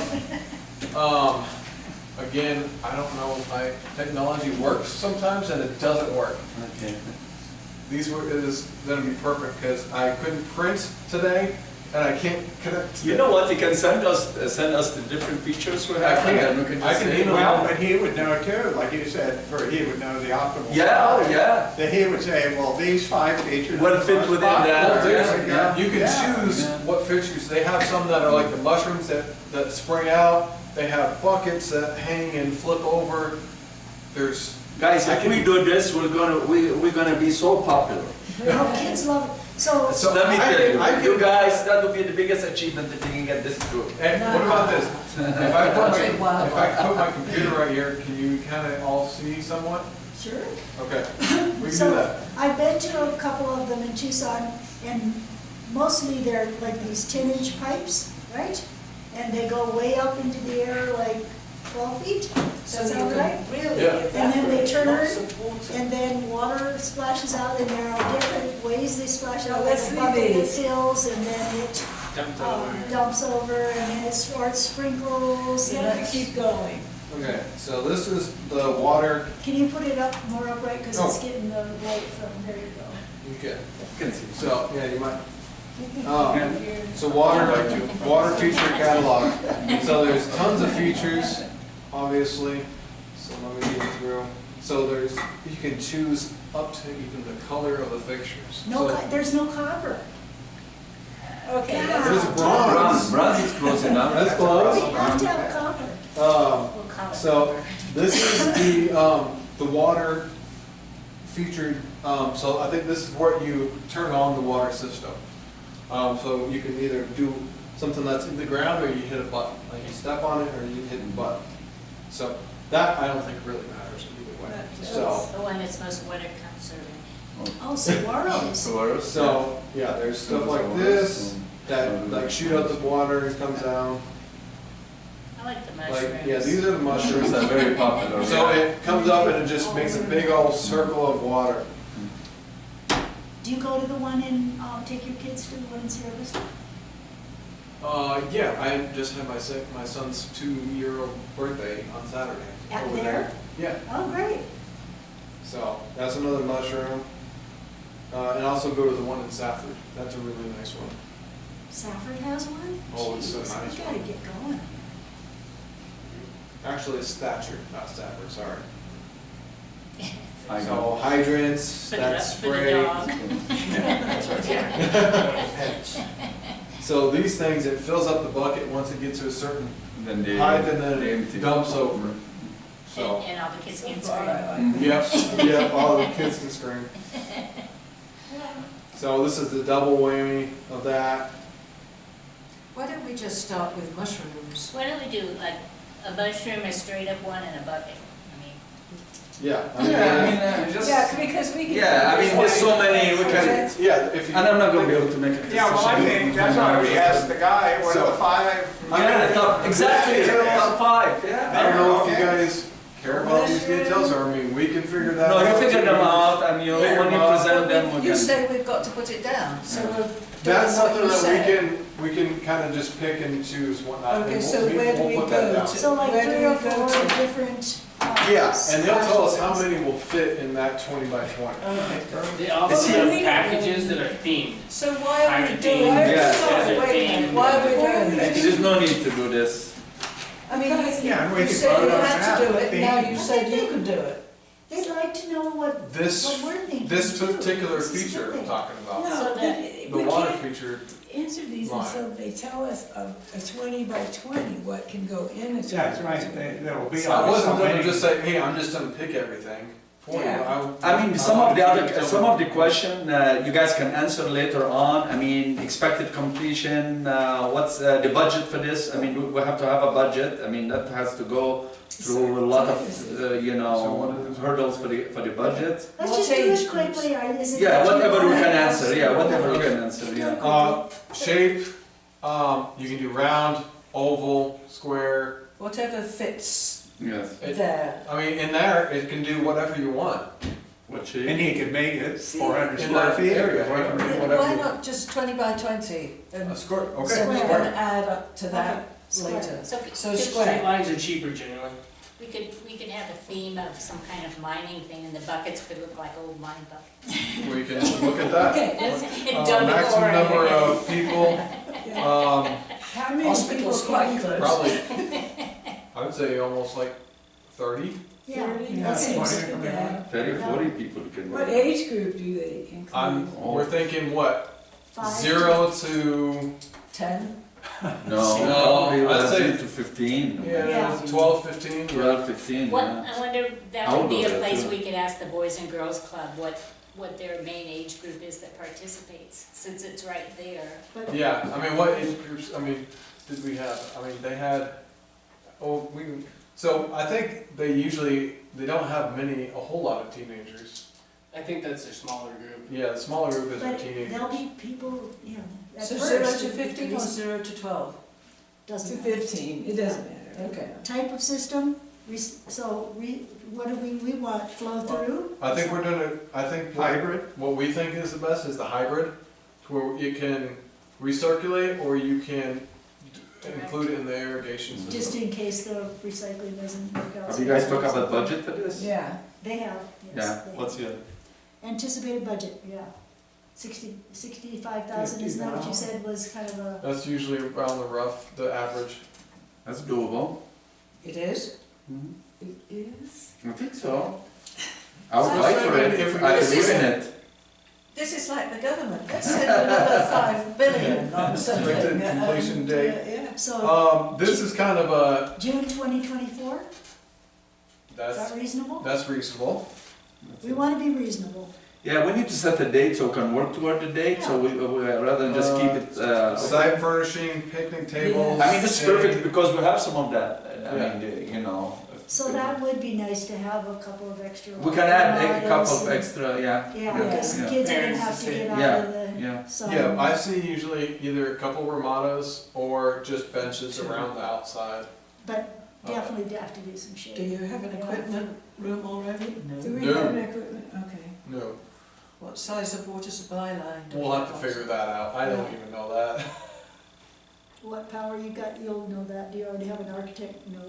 again, I don't know if technology works sometimes and it doesn't work. Okay. It is gonna be perfect, because I couldn't print today, and I can't connect. You know what, you can send us the different features we have. I can. and then we I just can say- email Well, but he would know too, like you said, he would know the optimal. Yeah, oh, spot. yeah. That he would say, well, these 5 features. Will are the fit most within popular. that. Well, There we go. you can Yeah. choose Yeah. what fixtures, they have some that are like the mushrooms that spray out, they have buckets that hang and flip over, there's. Guys, I if can- we do this, we're gonna be so popular. Oh, kids love it. So, So Let me I tell can- you, I can- you guys, that would be the biggest achievement if you can get this through. And what about this? If I Take one. put my computer right here, can you kind of all see somewhat? sure. Okay, we can So, do that. I've been to a couple of them in Tucson, and mostly they're like these 10-inch pipes, right? And they go way up into the air, like 12 feet, So does that you sound can right? really Yeah. And then they evaporate turn, lots of water. and then water splashes out, and there are different ways they splash out, Oh, like let's a leave bucket that these. fills, and then it Dumped over. dumps over, and then it sprinkles. So and let's keep going. Okay, so this is the water, Can you put it up more upright, because it's Oh. getting the light from, there you go. okay, You can see. so, yeah, you might. Yeah. So water feature catalog. So there's tons of features, obviously, so let me get through. So you can choose up to even the color of the fixtures. No, So there's no copper. Okay, Yeah. There's Bronze, bronze. bronze is close enough. That's close. We have to have copper. We'll call it. So this is the water featured, so I think this is where you turn on the water system. So you can either do something that's in the ground or you hit a button, like you step on it or you hit a button. So that I don't think really matters either way. So, The one that's most water conserving. Oh, saguaros. so yeah, there's stuff like this that like shoot out the water and comes out. I like the Like, mushrooms. yeah, these are the mushrooms. Mushrooms are very popular. So it comes up and it just makes a big old circle of water. Do you go to the one in, take your kids to the one in Sierra Vista? Yeah, I just had my son's 2-year-old birthday on Saturday. At over there? Yeah, Oh, great. so that's another mushroom. And also go to the one in Safford. That's a really nice one. Safford has one? Oh, it's a Jeez, nice we gotta one. get going. Actually, it's Thatcher, not Stafford, sorry. I So know. hydrants, Put it that up for the spray. dog. So these things, it fills up the bucket once it gets to a certain Then they. height and then they it empty. dumps over. So, And all the kids So can far, scream. I like it. yep, all the kids can scream. So this is the double whammy of that. Why don't we just start with mushrooms? Why don't we do like a mushroom, a straight up one, and a bucket? I mean, Yeah. Just. Yeah, because we can. Yeah, I mean, there's so many, we can, Yeah, if you. and I'm not gonna be able to make a decision. Yeah, well, I think that's why we asked the guy, what are the 5? Yeah, top, exactly, details? top 5, yeah. I don't know if you Okay. guys care about these details, or I mean, we can figure that No, out. you figure them out, and you, Figure when you them out. present them, we You can. say we've got to put it down, so we're doing That's what something you that said. we can kind of just pick and choose whatnot. Okay, and so we'll- where do we'll we put that go down. to? So like Where do 3 or we go 4 to? different. Yeah, and they'll tell us how splashes. many will fit in that 20 by 20. Okay. They also Well, have we- packages that are themed. So why are we Private doing, team. Yeah. wait a minute, why are we doing this? There's no need to do this. I mean, Yeah, and we you could said you vote on had to do that, it, now you theme. said you can do it. They'd like to know what This, we're thinking this too. particular This is feature good. I'm talking about, No, So that- the we water can't feature, answer these line. until they tell us a 20 by 20, what can go in a 20 Yeah, that's by right, 20. there will be. I always wasn't so gonna many. just say, hey, I'm just gonna pick everything for you. Yeah. I mean, some of the other, some of the question, you guys can answer later on. I mean, expected completion, what's the budget for this? I mean, we have to have a budget. I mean, that has to go through a lot of, you So know, what is it? hurdles for the budget. Let's What just do age it quickly, is it? Yeah, that you whatever we want can us answer, to- yeah, whatever we can answer, yeah. Shape, you can do round, oval, square. Whatever fits Yes. It- there. I mean, in there, it can do whatever you want. What shape? And he could make it 400 In square that feet or area, whatever. whatever. Why not just 20 by 20? And A square, okay, so we square. can add up to that Square. later. So So could- square. Straight lines are cheaper generally. we could have a theme of some kind of mining thing, and the buckets could look like old mine buckets. We can look at that. Okay, And done Maximum before. number of people, How many hospital's people quite can close. probably, I would say almost like 30. Yeah, Yeah, that seems, 20. Yeah. 30, 40 people can. What age group do they include? We're thinking what, five. 0 to, 10? No, No, probably I'd I'd say- say to 15. Yeah. 12, 15, yeah. 12, 15, What, yeah. I wonder, that I'll would be go a there, place too. we could ask the Boys and Girls Club what their main age group is that participates, since it's right there. But Yeah, I mean, what age groups, I mean, did we have? I mean, they had, so I think they don't have a whole lot of teenagers. I think that's their smaller group. Yeah, the smaller group is their But teenagers. there'll be people, you know, at So first. 0 to it 15 or 0 to 12? To Doesn't matter. 15, it doesn't matter. Okay. Type of system, what do we want, flow through? I think we're gonna, Hybrid? what we think is the best is the hybrid, to where you can recirculate or you can include it in the irrigation system. Just in case the recycling doesn't work out. Have you guys talked about budget for this? Yeah. They have, Yeah, yes. they what's have. your? Anticipated budget, yeah. 65,000, isn't that what you said was kind of a, That's usually around the average. That's doable. It is? It is? I think so. I'll So fight for it if we I get- believe in it. This is like the government. Let's send another 5 billion on something. Like the completion date. Yeah. so, This is kind of a, June 2024, is that's that reasonable? reasonable. We want to be reasonable. Yeah, we need to set a date so we can work toward the date, so we rather than just keep it. Site furnishing, picnic tables. I mean, this is perfect and- because we have some of that. I Yeah. mean, you know. So that would be nice to have a couple of extra. We can add a couple models of and- extra, yeah. Yeah, because Yeah. kids are gonna Parents have to to get say- out Yeah, of the yeah. sun. Yeah, I see usually either a couple Ramadas or just benches around the outside. But definitely have to do some Do shading. you have an equipment room already? Do we No. have an equipment? Okay. No, What size of water supply line? do we'll we have to figure that out. I don't even know that. What power you got, you'll know that. Do you already have an architect? No.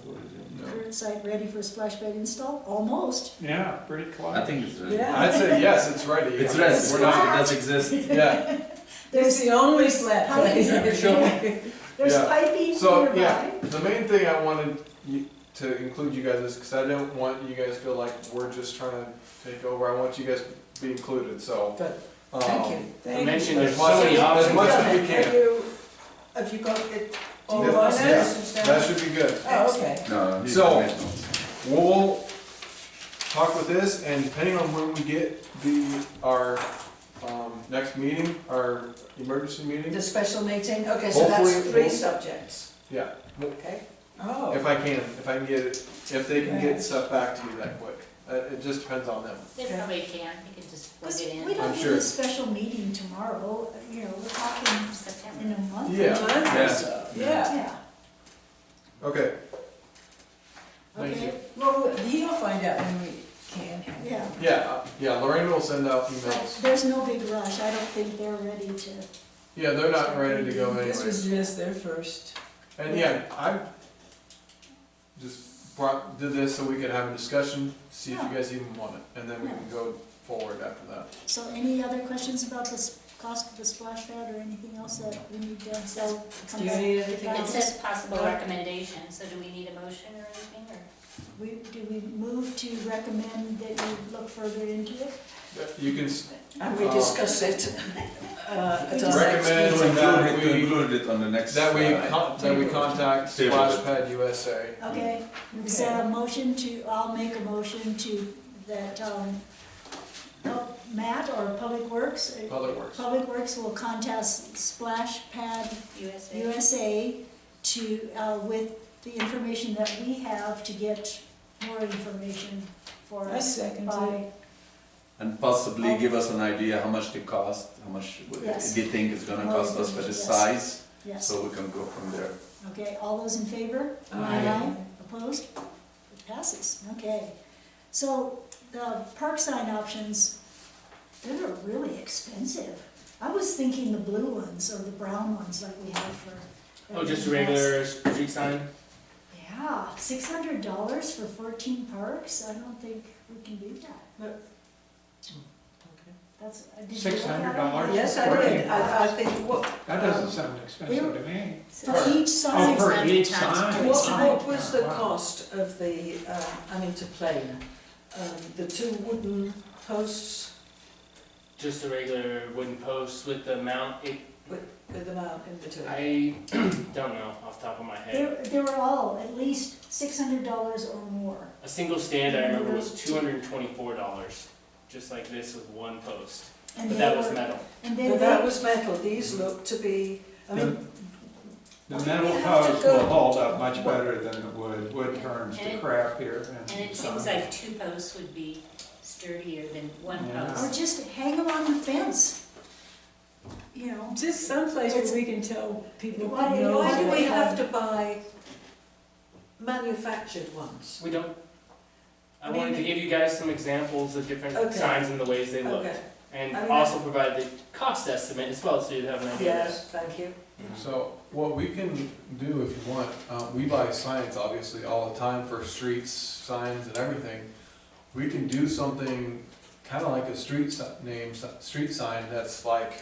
No. Current site ready for splash pad install? Almost. Yeah, pretty close. I think it's ready. Yeah. I'd say yes, it's ready. It's I mean, ready, We're not, it does exist. yeah, It's the only flat place. Yeah, sure. There's Yeah. piping So, nearby. yeah, the main thing I wanted to include you guys is, because I don't want you guys to feel like we're just trying to take over. I want you guys to be included, so. Good. Thank you. I Thank mentioned you. there's As so much many as options. much as we Have can. you, have you got it all Yeah, on yeah, us? that should be good. Oh, okay. No, So- We'll talk with this, and depending on when we get our next meeting, our emergency meeting, The special meeting, okay, so that's Hopefully- 3 subjects, yeah, okay? Oh. if I can get it, if they can get stuff back to you that quick. It just depends on them. They probably can, you can just plug Because it in. we don't I'm need sure. a special meeting tomorrow, you know, we're talking September. in a month. Yeah. A month or Yeah. so, yeah. Yeah, Okay, Thank okay, you. Well, he'll find out when we can have it. yeah. yeah, Lorraine will send out But emails. there's no big rush, I don't think they're ready to. Yeah, they're not ready to go This anyway. was just their first. And yeah, I just did this so we could have a discussion, see if you guys even want it, and then we can go forward after that. So any other questions about the cost of the splash pad or anything else that we need to sell? Do you need anything It else? says possible recommendation, so do we need a motion or anything, or? Do we move to recommend that you look further into it? You can And we discuss it at our next recommend meeting. that To we, include it on the next. that we contact Table. Splashpad USA. Okay, is there a motion to, I'll make a motion to, that, Matt or Public Works? Public Works. Public Works will contact Splash Pad USA? USA to, with the information that we have to get more information for I us second by, it. And possibly give us an idea how much they cost, how much Yes. they think it's gonna More cost us for the information, size, yes. so we can go from there. Okay, all those in favor? Aye. Opposed? It passes, okay. So the park sign options, they're really expensive. I was thinking the blue ones or the brown ones like we have for. Oh, just a regular street sign? Yeah, $600 for 14 parks, I don't think we can do that. That's, did you look at it? $600? Yes, I did. I think what, That doesn't sound expensive to me. For each sign. Oh, for each 600 sign. times what was the Wow. cost of the, I mean, to plane? The 2 wooden posts Just a regular wooden post with the mount. with the mount in between? I don't know off the top of my head. They were all at least $600 or more. A single stand I remember was $224, just like this with one post. And But they that was were- metal. And then But that they, was metal, these look to be, I mean, The we metal have to post go- will hold up much better than the wood. Wood turns to And- crap here. And it seems like 2 posts would be sturdier than 1 Yeah. or post. just hang them on the fence, you know. Just someplace where we can tell people. Why- to know why do what we have to buy manufactured ones? We don't. I I mean, wanted to give you guys some examples of different Okay. signs and the ways they look. Okay, And I mean, also provide the cost estimate as well, so you have an idea. yes, thank you. So what we can do if you want, we buy signs obviously all the time for streets, signs and everything. We can do something kind of like a street street sign that's like,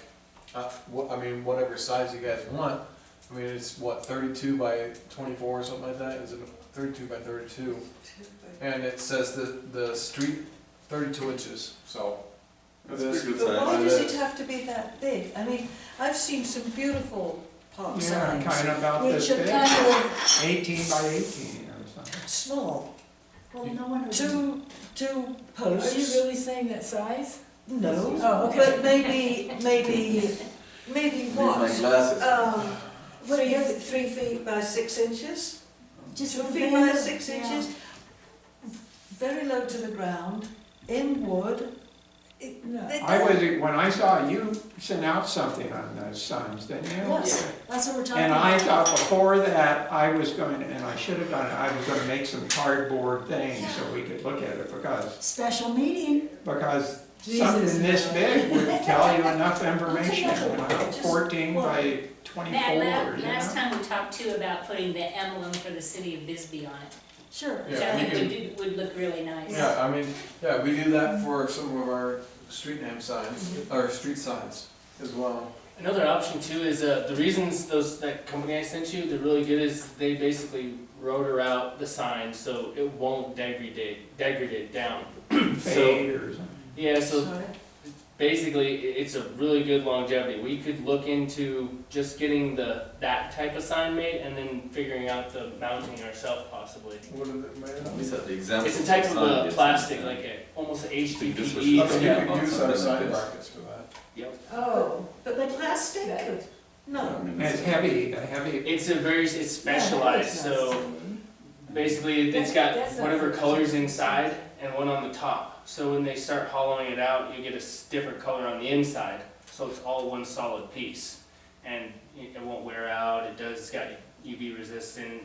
whatever size you guys want. I mean, it's what, 32 by 24 or something like that? Is it 32 by 32? And it says the street 32 inches, so. That's a pretty good But size. why does it have to be that big? I mean, I've seen some beautiful park Yeah, signs, kind of about this which are big, kind of 18 by 18 or something. small. Well, no one would. Two Are posts. you really saying that size? No, Oh, okay. but maybe Need what? my glasses. 3 feet by 6 inches? Just 2 a feet by random- 6 yeah. inches? Very low to the ground, in wood. No. When I saw you sent out something on those signs, didn't you? Yes, that's what we're talking And about. I thought before that, I was going to, and I should have done it, I was gonna make some cardboard things so we could look at it, Special meeting, because Jesus, something this no. big would tell you enough information, Just 14 by 24, you Matt, last know? time we talked too about putting the emblem for the city of Bisbee on it, sure. which Yeah, I we can- think would look really nice. Yeah, I mean, yeah, we do that for some of our street name signs, or street signs as well. Another option too is the reasons that company I sent you, they're really good is they basically rotor out the sign so it won't degrade down. Fade or something. Yeah, so Sorry. basically it's a really good longevity. We could look into just getting that type of sign made and then figuring out the mounting ourselves possibly. What is it made of? These are the examples. It's a type of sign, yes. plastic, like almost an This was- HDPE. Okay, you Yeah, could use something our like side this. brackets for that. Yep. Oh, But the plastic? that- No. And it's heavy, It's it's specialized, Yeah, so that's nice. basically it's got That's not whatever for colors cheap. inside and one on the top. So when they start hollowing it out, you get a different color on the inside. So it's all one solid piece. And it won't wear out, it's got UV resistant,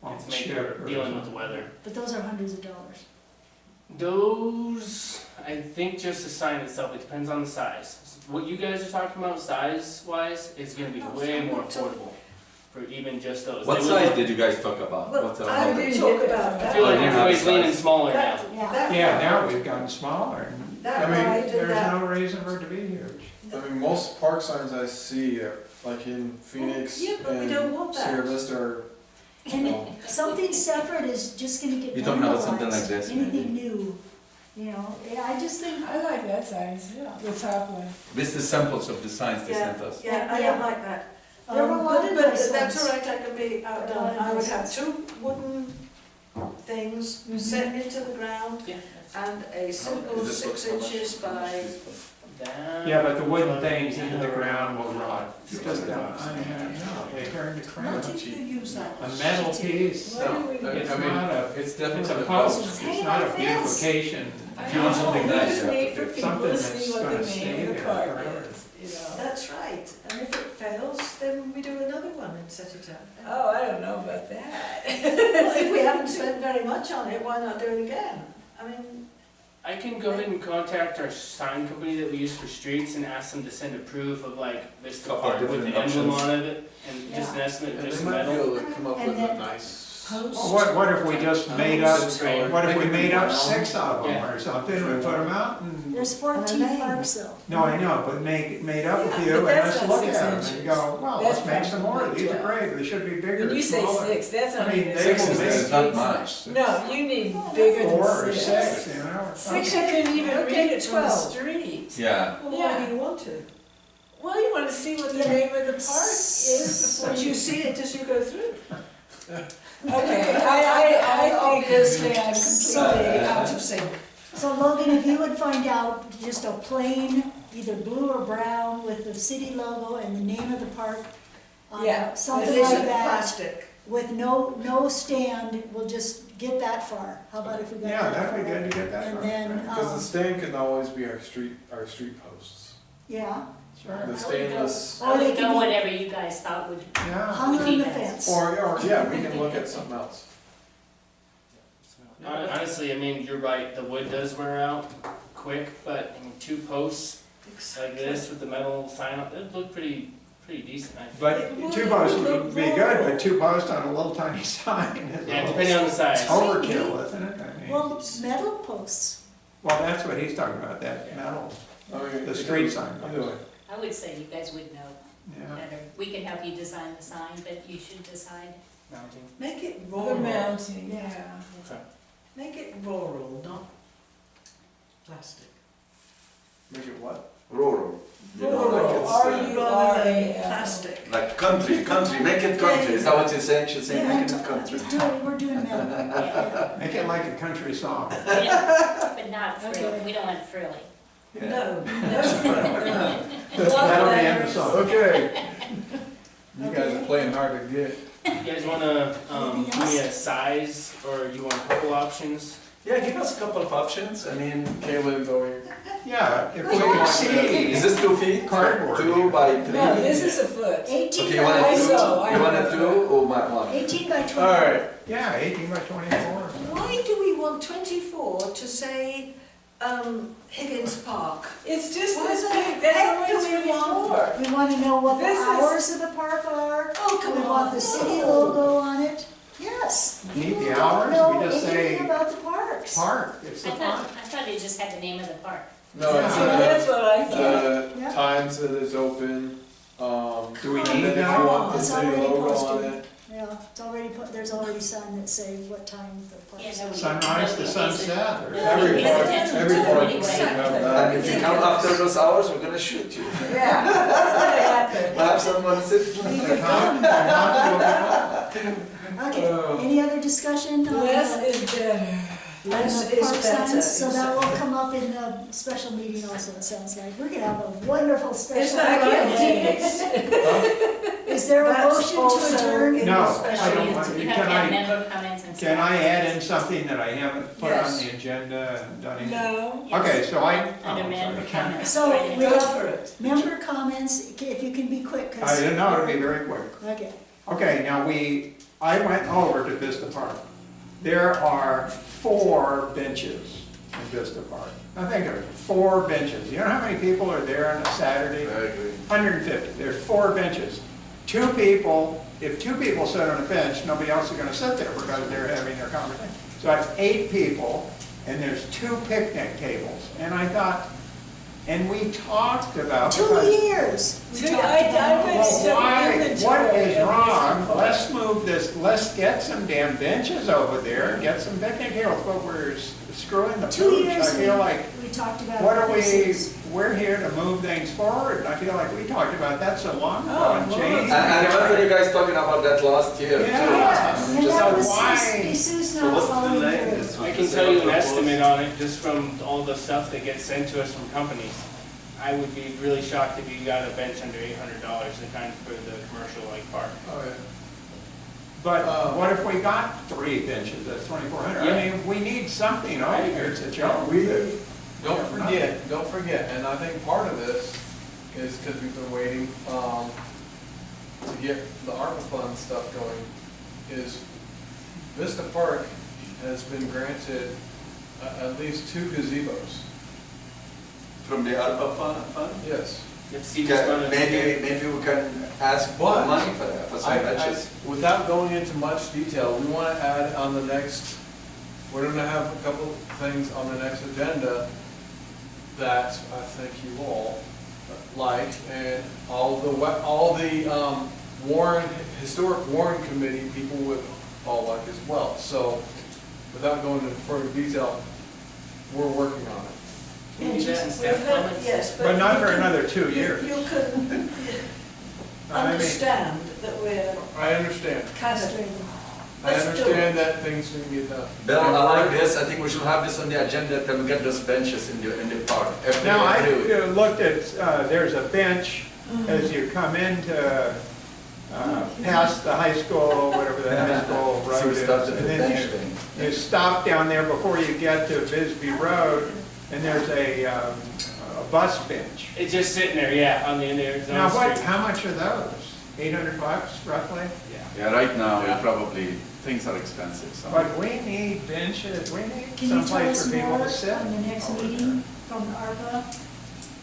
it's made for dealing with the weather. But those are hundreds of dollars. Those, I think just the sign itself, it depends on the size. What you guys are talking about size-wise is gonna be way more affordable for even just those. What They would- size did you guys talk about? Well, What's I our will didn't talk get about that. I that. feel like Oh, you have everybody's the leaning size. smaller now. That, Yeah. that Yeah, now ride- we've gotten smaller. That I mean, ride and There's that, no reason for it to be huge. I mean, most park signs I see, like in Phoenix Yeah, but we don't and want that. Sierra Vista are, And something separate is just gonna get You don't have something vandalized. like this, Anything maybe? new, you know, I just think, I like that size, the top one. This is samples of the signs they Yeah. sent us. yeah, I don't like that. There were a lot of But nice that's ones. all right, I can be outdone. I would have 2 wooden things set into the ground Yeah. and a simple Is this what- 6 how much- inches by, Yeah, but the wooden things into the ground will rot. It's just, they turn to crap. not if you use that. A metal piece, Why do we- it's I mean, not a, it's it's definitely a a post, post. it's not a beautification. If you want something I know, nice, we you just have need to for do people something to see that's what gonna the stay name of the there park forever. is, you know. That's right, and if it fails, then we do another one and set it up. Oh, I don't know about that. Well, if we haven't spent very much on it, why not do it again? I mean, I can go ahead and contact our sign company that we use for streets and ask them to send a proof of like Vista Couple Park with different the emblem options. on it and just an estimate of And just they might be metal. able to come up And with a then nice. Well, what if we just made up, what if we made up 6 of them Yeah. or something, we put them out and, There's 14 parks though. no, I know, but made up a Yeah, few but and that's let's not look 6 at them inches. and go, well, That's let's make some more, probably these are 12. great, they should be bigger, When you say smaller. 6, that's not I mean, even they Six can is make not much. No, you need bigger 4 or than 6, 6. you know. or 6 something. you can even Okay, read it from the 12. street. Yeah. Well, why do you want to? Well, you want to see what the name of the park is before But you see it as you go through. Okay, I think Obviously, I'm so. completely out of sync. So Logan, if you would find out just a plain, either blue or brown with the city logo and the name of the park, Yeah, something This like is that, plastic. with no stand, we'll just get that far. How about if we got Yeah, that far? that'd be good to get that And far. then, Because the stand can always be our street posts. yeah, Sure, The stainless, I Or they would can go be- whatever you guys thought would, yeah. hung Would on be the best. fence. or, yeah, we can look at something else. Honestly, I mean, you're right, the wood does wear out quick, but I mean, 2 posts like this with the metal sign up, it'd look pretty decent, I think. But 2 posts would be good, but 2 posts on a little tiny sign is Yeah, depending on the size. overkill, isn't it? I mean, Well, metal posts. well, that's what he's talking about, that metal, I mean, the street sign. Either way. I would say you guys would know Yeah. better. We can help you design the sign, but you should decide. Mounting. Make it The rural. mounting, Yeah. Okay. Make it rural, not plastic. Make it what? Rural. You know, Rural, like it's, are Rather you- than plastic. like country, make it country, is that what you're saying? She's saying, make it country. We're doing metal. Yeah, Make it like a country song. but not frilly, Okay. we don't want frilly. Yeah. No, no frill. That'll be in the song. Okay. You guys Okay. are playing hard to get. You guys wanna, Anything give me else? a size, or you want a couple options? Yeah, give us a couple of options, I mean, Caleb over Yeah, if we Yeah. could see. is this 2 feet? Cardboard. 2 by 3? No, this is a foot. 18 Okay, you by want I it 2? saw, I You want know. it 2 or one? 18 by 20. All right. Yeah, 18 by 24. Why do we want 24 to say Higgins Park? It's just What this the big, that's heck all do it's we really want? for. We want to know what the This is- hours of the park are. Oh, come We on. want the city logo on it. Yes. Need People the don't hours? know We just anything say about the parks. Park, it's I the thought, park. I thought it just had the name of the park. No, Yeah. it's Yeah, that's what I thought. the Yeah. times that it's open, Do we and need then if you that? want the It's city already logo on posted. it. Yeah, it's already put, there's already sign that say what time the Yeah, park's. nobody- Sunrise to nobody sunset, or pays Every pays park, attention every to it park anyway. should have And that. if you come after those hours, we're gonna shoot you. Yeah, that's gonna happen. We'll have someone sit. The con- the con- Okay, any other discussion on Less the, is better. on Less the is park better, signs? So that will exactly. come up in the special meeting also, it sounds like. We're gonna have a wonderful Is special that meeting. right? Is there a That's motion to also adjourn? in No, the I special don't meeting. want, You can have to have I, member comments and stuff. can I add in something that I haven't put on Yes. the agenda and done anything? No. Yes. Okay, so I, oh, Under I'm member sorry. comments. So Right in. we Go have for it. member comments, if you can be quick, I because. didn't know, it'd be very quick. Okay, Okay, now I went over to Vista Park. There are 4 benches in Vista Park. Now think of it, 4 benches. You know how many people are there on a Saturday? I agree. 150. There's 4 benches. 2 people, if 2 people sit on a bench, nobody else is gonna sit there because they're having their conversation. So that's 8 people, and there's 2 picnic tables. And I thought, and we talked about. 2 years. we See, talked I about went it. Well, some why, inventory what is of wrong? Vista Park. Let's move this, let's get some damn benches over there and get some picnic tables, but we're screwing the 2 pooch. years I feel like, we talked about. what are this. we're here to move things forward, and I feel like we talked about that so long ago, Oh, and Lord. changed. I remember you guys talking about that last year too. Yeah. And Just that was, why- Sue's So not what's the following delay? through. I can tell you an estimate on it just from all the stuff that gets sent to us from companies. I would be really shocked if you got a bench under $800 and kind of for the commercial like park. Oh, yeah. But what if we got 3 benches, that's 2,400? Yeah. I mean, we need something over here, it's a joke. Don't forget, and I think part of this is because we've been waiting, to get the ARPA fund stuff going, is Vista Park has been granted At least 2 gazebos. From the ARPA fund? Yes. Let's see this one. Maybe we can ask for But money for that, for some benches. Without going into much detail, we want to add on the next, we're going to have a couple things on the next agenda that I think you all like, and all the historic Warren Committee people would all like as well. So, without going into further detail, we're working on it. Can you do that in We've staff heard- comments? Yes, But not you for can- another 2 years. You can I mean- understand that we're I understand. castrating. I Let's do understand it. that things didn't get done. Bill, I like this, I think we should have this on the agenda till we get those benches in the park. Now, I Every week. looked at, there's a bench as you come into, past the high school, whatever the high school So road we is. started And the then bench thing. you stop down there before you get to Bisbee Road, and there's a bus bench. It's just sitting there, yeah, on the end there. It's on Now, the what, street. how much are those? $800 roughly? Yeah, right now, Yeah. we probably, things are expensive, so. But we need benches, we need Can you tell someplace us for people more to sit. on the next meeting from ARPA?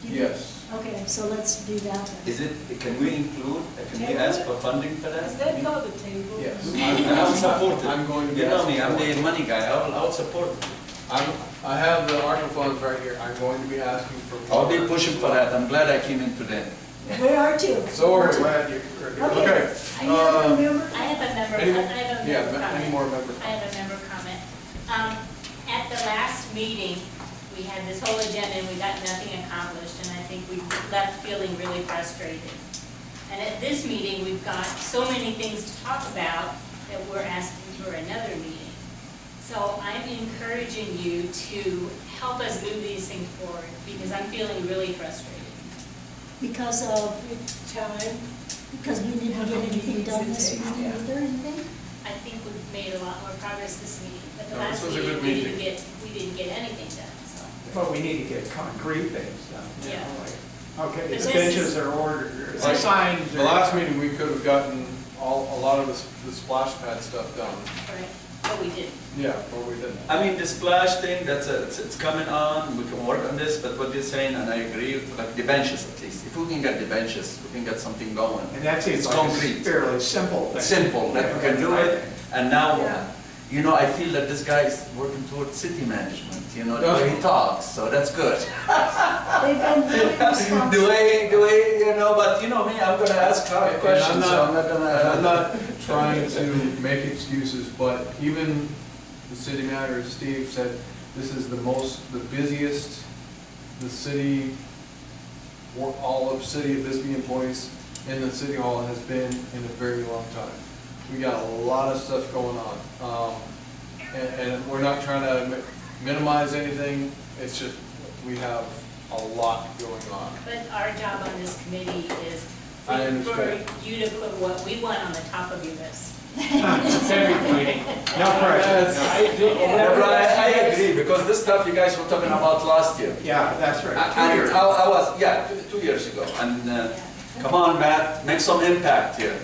Do you- Yes. Okay, so let's do that then. Is it, can we include, can we ask for funding for Is that? that part of the table? Yes. I'll support it. I'm going to be You know asking me, I'm for it. the money guy, I'll support it. I have the ARPA funds right here. I'm going to be asking for. I'll be pushing for that, I'm glad I came in today. We are too. So are we. Glad you. Okay. I have a member. I have a member, I Any- have a Yeah, member comment. any more member I have a member comment. At the last meeting, we had this whole agenda and we got nothing accomplished, and I think we left feeling really frustrated. And at this meeting, we've got so many things to talk about that we're asking for another meeting. So I'm encouraging you to help us move these things forward, because I'm feeling really frustrated. Because of Time. Because we didn't get anything done this meeting either, you think? I think we've made a lot more progress this meeting, but the No, this last was a meeting, good we didn't get anything done, so. But we need to get concrete things done. you know, Yeah. like, okay, But the this benches is- are ordered, the Like, signs The are. last meeting, we could have gotten a lot of the splash pad stuff done. Right, but we didn't. Yeah, but we didn't. I mean, the splash thing, it's coming on, we can work on this, but what you're saying, and I agree, like the benches at least. If we can get the benches, we can get something going. And that seems It's like concrete. a fairly simple thing. Simple, that we can do I it, think. and now, Yeah. you know, I feel that this guy is working towards city management, you know, the way he talks, so that's good. They've been really responsive. The way, you know, but you know me, I'm gonna ask hard And questions, so I'm not And gonna. I'm not trying to make excuses, but even the city manager, Steve, said this is the busiest the city, all of City of Bisbee employees in the city hall has been in a very long time. We got a lot of stuff going on. And we're not trying to minimize anything, it's just, we have a lot going on. But our job on this committee is I for understand. you to put what we want on the top of your list. It's everybody. No pressure. I agree, because this stuff you guys were talking about last year. Yeah, that's right. 2 And years. I was, yeah, 2 years ago, and come on, Matt, make some impact here.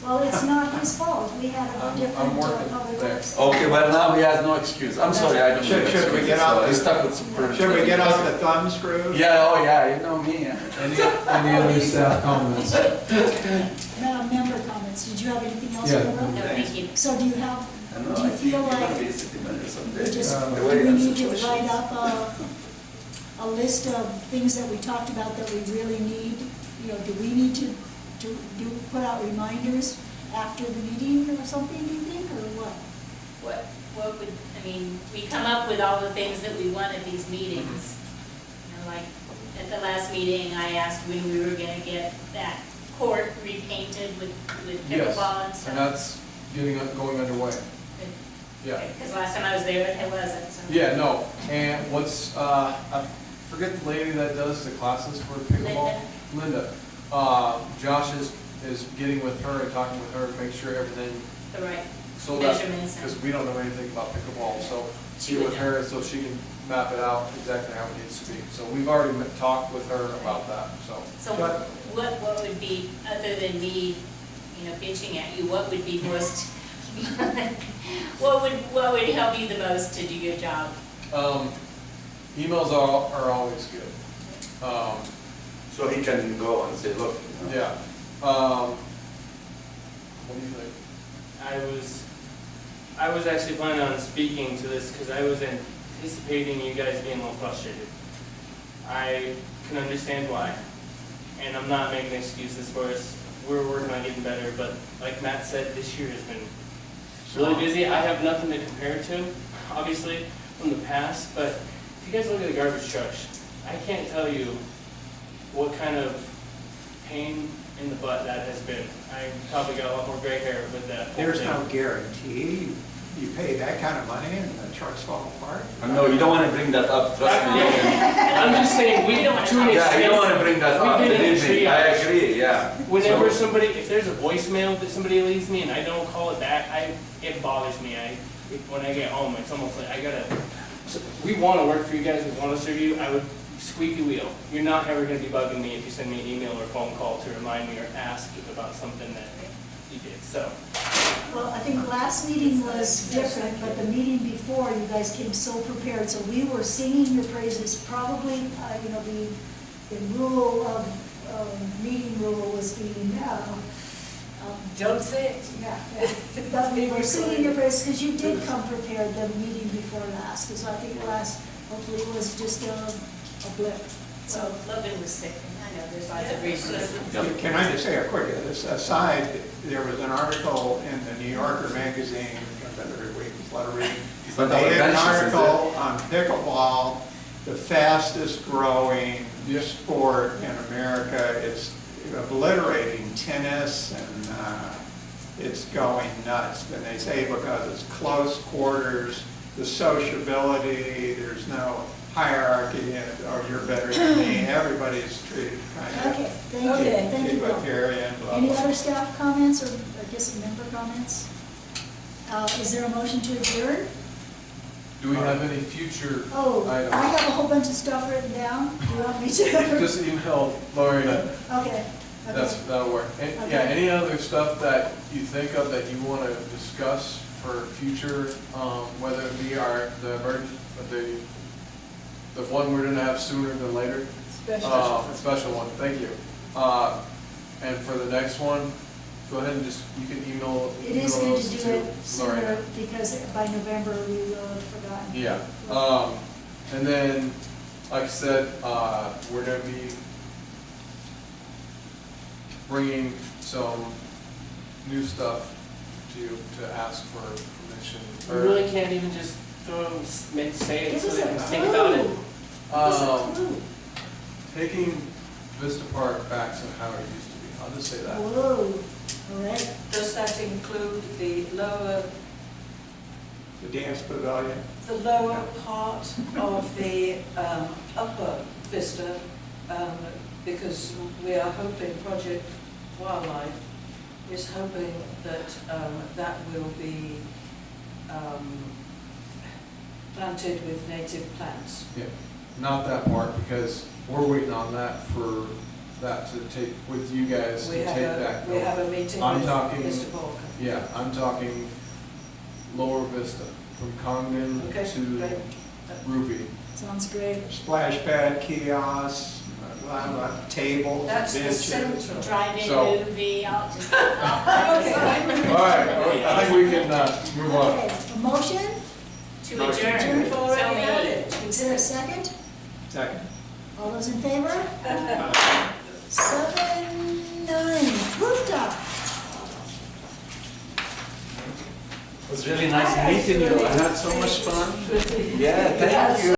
Well, it's not his fault. We had a I'm different working public there. works. Okay, well, now he has no excuse. I'm sorry, I don't Should- have should we excuses, get out so the- he's stuck with some. Should we get out the thumb screw? Yeah, oh yeah, you know me. Any other staff comments? Member comments. Did you have anything else? Yeah. Deborah? No, thank you. So do you have, I know, do I you think feel you're gonna like be a city manager someday. we just, The do way we in need to situations. write up a list of things that we talked about that we really need? You know, do we need to put out reminders after the meeting or something, do you think, or what? What would, I mean, we come up with all the things that we want at these meetings. You know, like, at the last meeting, I asked when we were gonna get that court repainted with Yes, pickleball and and stuff. that's going underway. Yeah. Because last time I was there, it wasn't, so. Yeah, no, and what's, I forget the lady that does the classes for pickleball? Linda. Josh is getting with her and talking with her to make sure everything, The right so that, measurements because and, we don't know anything about pickleball, so She get would with know. her so she can map it out exactly how it needs to be. So we've already talked with her about that, so. so what would be, other than me, you know, bitching at you, what would be most, what would help you the most to do your job? Emails are always good. So he can go and say, look. Yeah. What do you think? I was actually planning on speaking to this because I was anticipating you guys being a little frustrated. I can understand why, and I'm not making excuses for us. We're working on getting better, but like Matt said, this year has been really busy. I have nothing to compare to, obviously, from the past, but if you guys look at the garbage trucks, I can't tell you what kind of pain in the butt that has been. I probably got a lot more gray hair with that. There's no guarantee you pay that kind of money and the trucks fall apart. No, you don't want to bring that up, trust me. I'm just saying, we don't to an Yeah, extent. you don't want to bring that up, We've been in believe me, triage. I agree, yeah. Whenever So- somebody, if there's a voicemail that somebody leaves me and I don't call it back, it bothers me. When I get home, it's almost like we want to work for you guys, we want to serve you. I would squeaky wheel. You're not ever going to be bugging me if you send me an email or a phone call to remind me or ask about something that you did. So, Well, I think last meeting was different, but the meeting before, you guys came so prepared, so we were singing your praises. Probably, the rule of, meeting rule was being, Don't say it. yeah. But we were singing your praises because you did come prepared the meeting before last, because I think last, hopefully, was just a blip. So So, Logan was sick, and I know there's lots of reasons. Can I just say a quick aside, there was an article in the New Yorker magazine, comes out every week, it's a lot of reading. But They had an benches, is article on pickleball, the fastest growing sport in America. It's obliterating tennis and it's going nuts. And they say because it's close quarters, the sociability, there's no hierarchy, or you're better than me, everybody's treated kind okay, of thank you, Bill. egalitarian, blah, Any blah. other staff comments, or I guess member comments? Is there a motion to adjourn? Do we have any future Oh, items? I have a whole bunch of stuff written down. Do you want me to? Just email Lorena. Okay, That'll work. And, Okay. yeah, any other stuff that you think of that you want to discuss for future, whether it be the emergency, the one we're gonna have sooner than later? Special one, thank you. And for the next one, go ahead and you can email It is good those to do it sooner, Lorena. because by November, we will have forgotten. Yeah, and then, like I said, we're gonna be bringing some new stuff to you to ask for permission. we really can't even just say it Give so us they a can think about it. clue. Give us a Um, clue. Taking Vista Park back to how it used to be, I'll just say that. Whoa, all right. Does that include the lower The dance pavilion. part of the upper vista, because we are hoping Project Wildlife is hoping that that will be planted with native plants. Yeah, not that part, because we're waiting on that for that to take, with you guys to We take that. have a meeting I'm with talking- Mr. Walker. Yeah, I'm talking Lower Vista, from Congdon Okay, to great. Ruby. Sounds great. Splash pad, kiosks, blah, blah, tables, That's the benches. central. Drive-in So- movie, I'll just. All right, I think we can move on. Okay, a motion? To Motion. adjourn. We've already So had made. it. Is there a second? Second. All those in favor? 7-9, rooftop. It was really nice meeting you, I had so much fun. Yeah, thank you.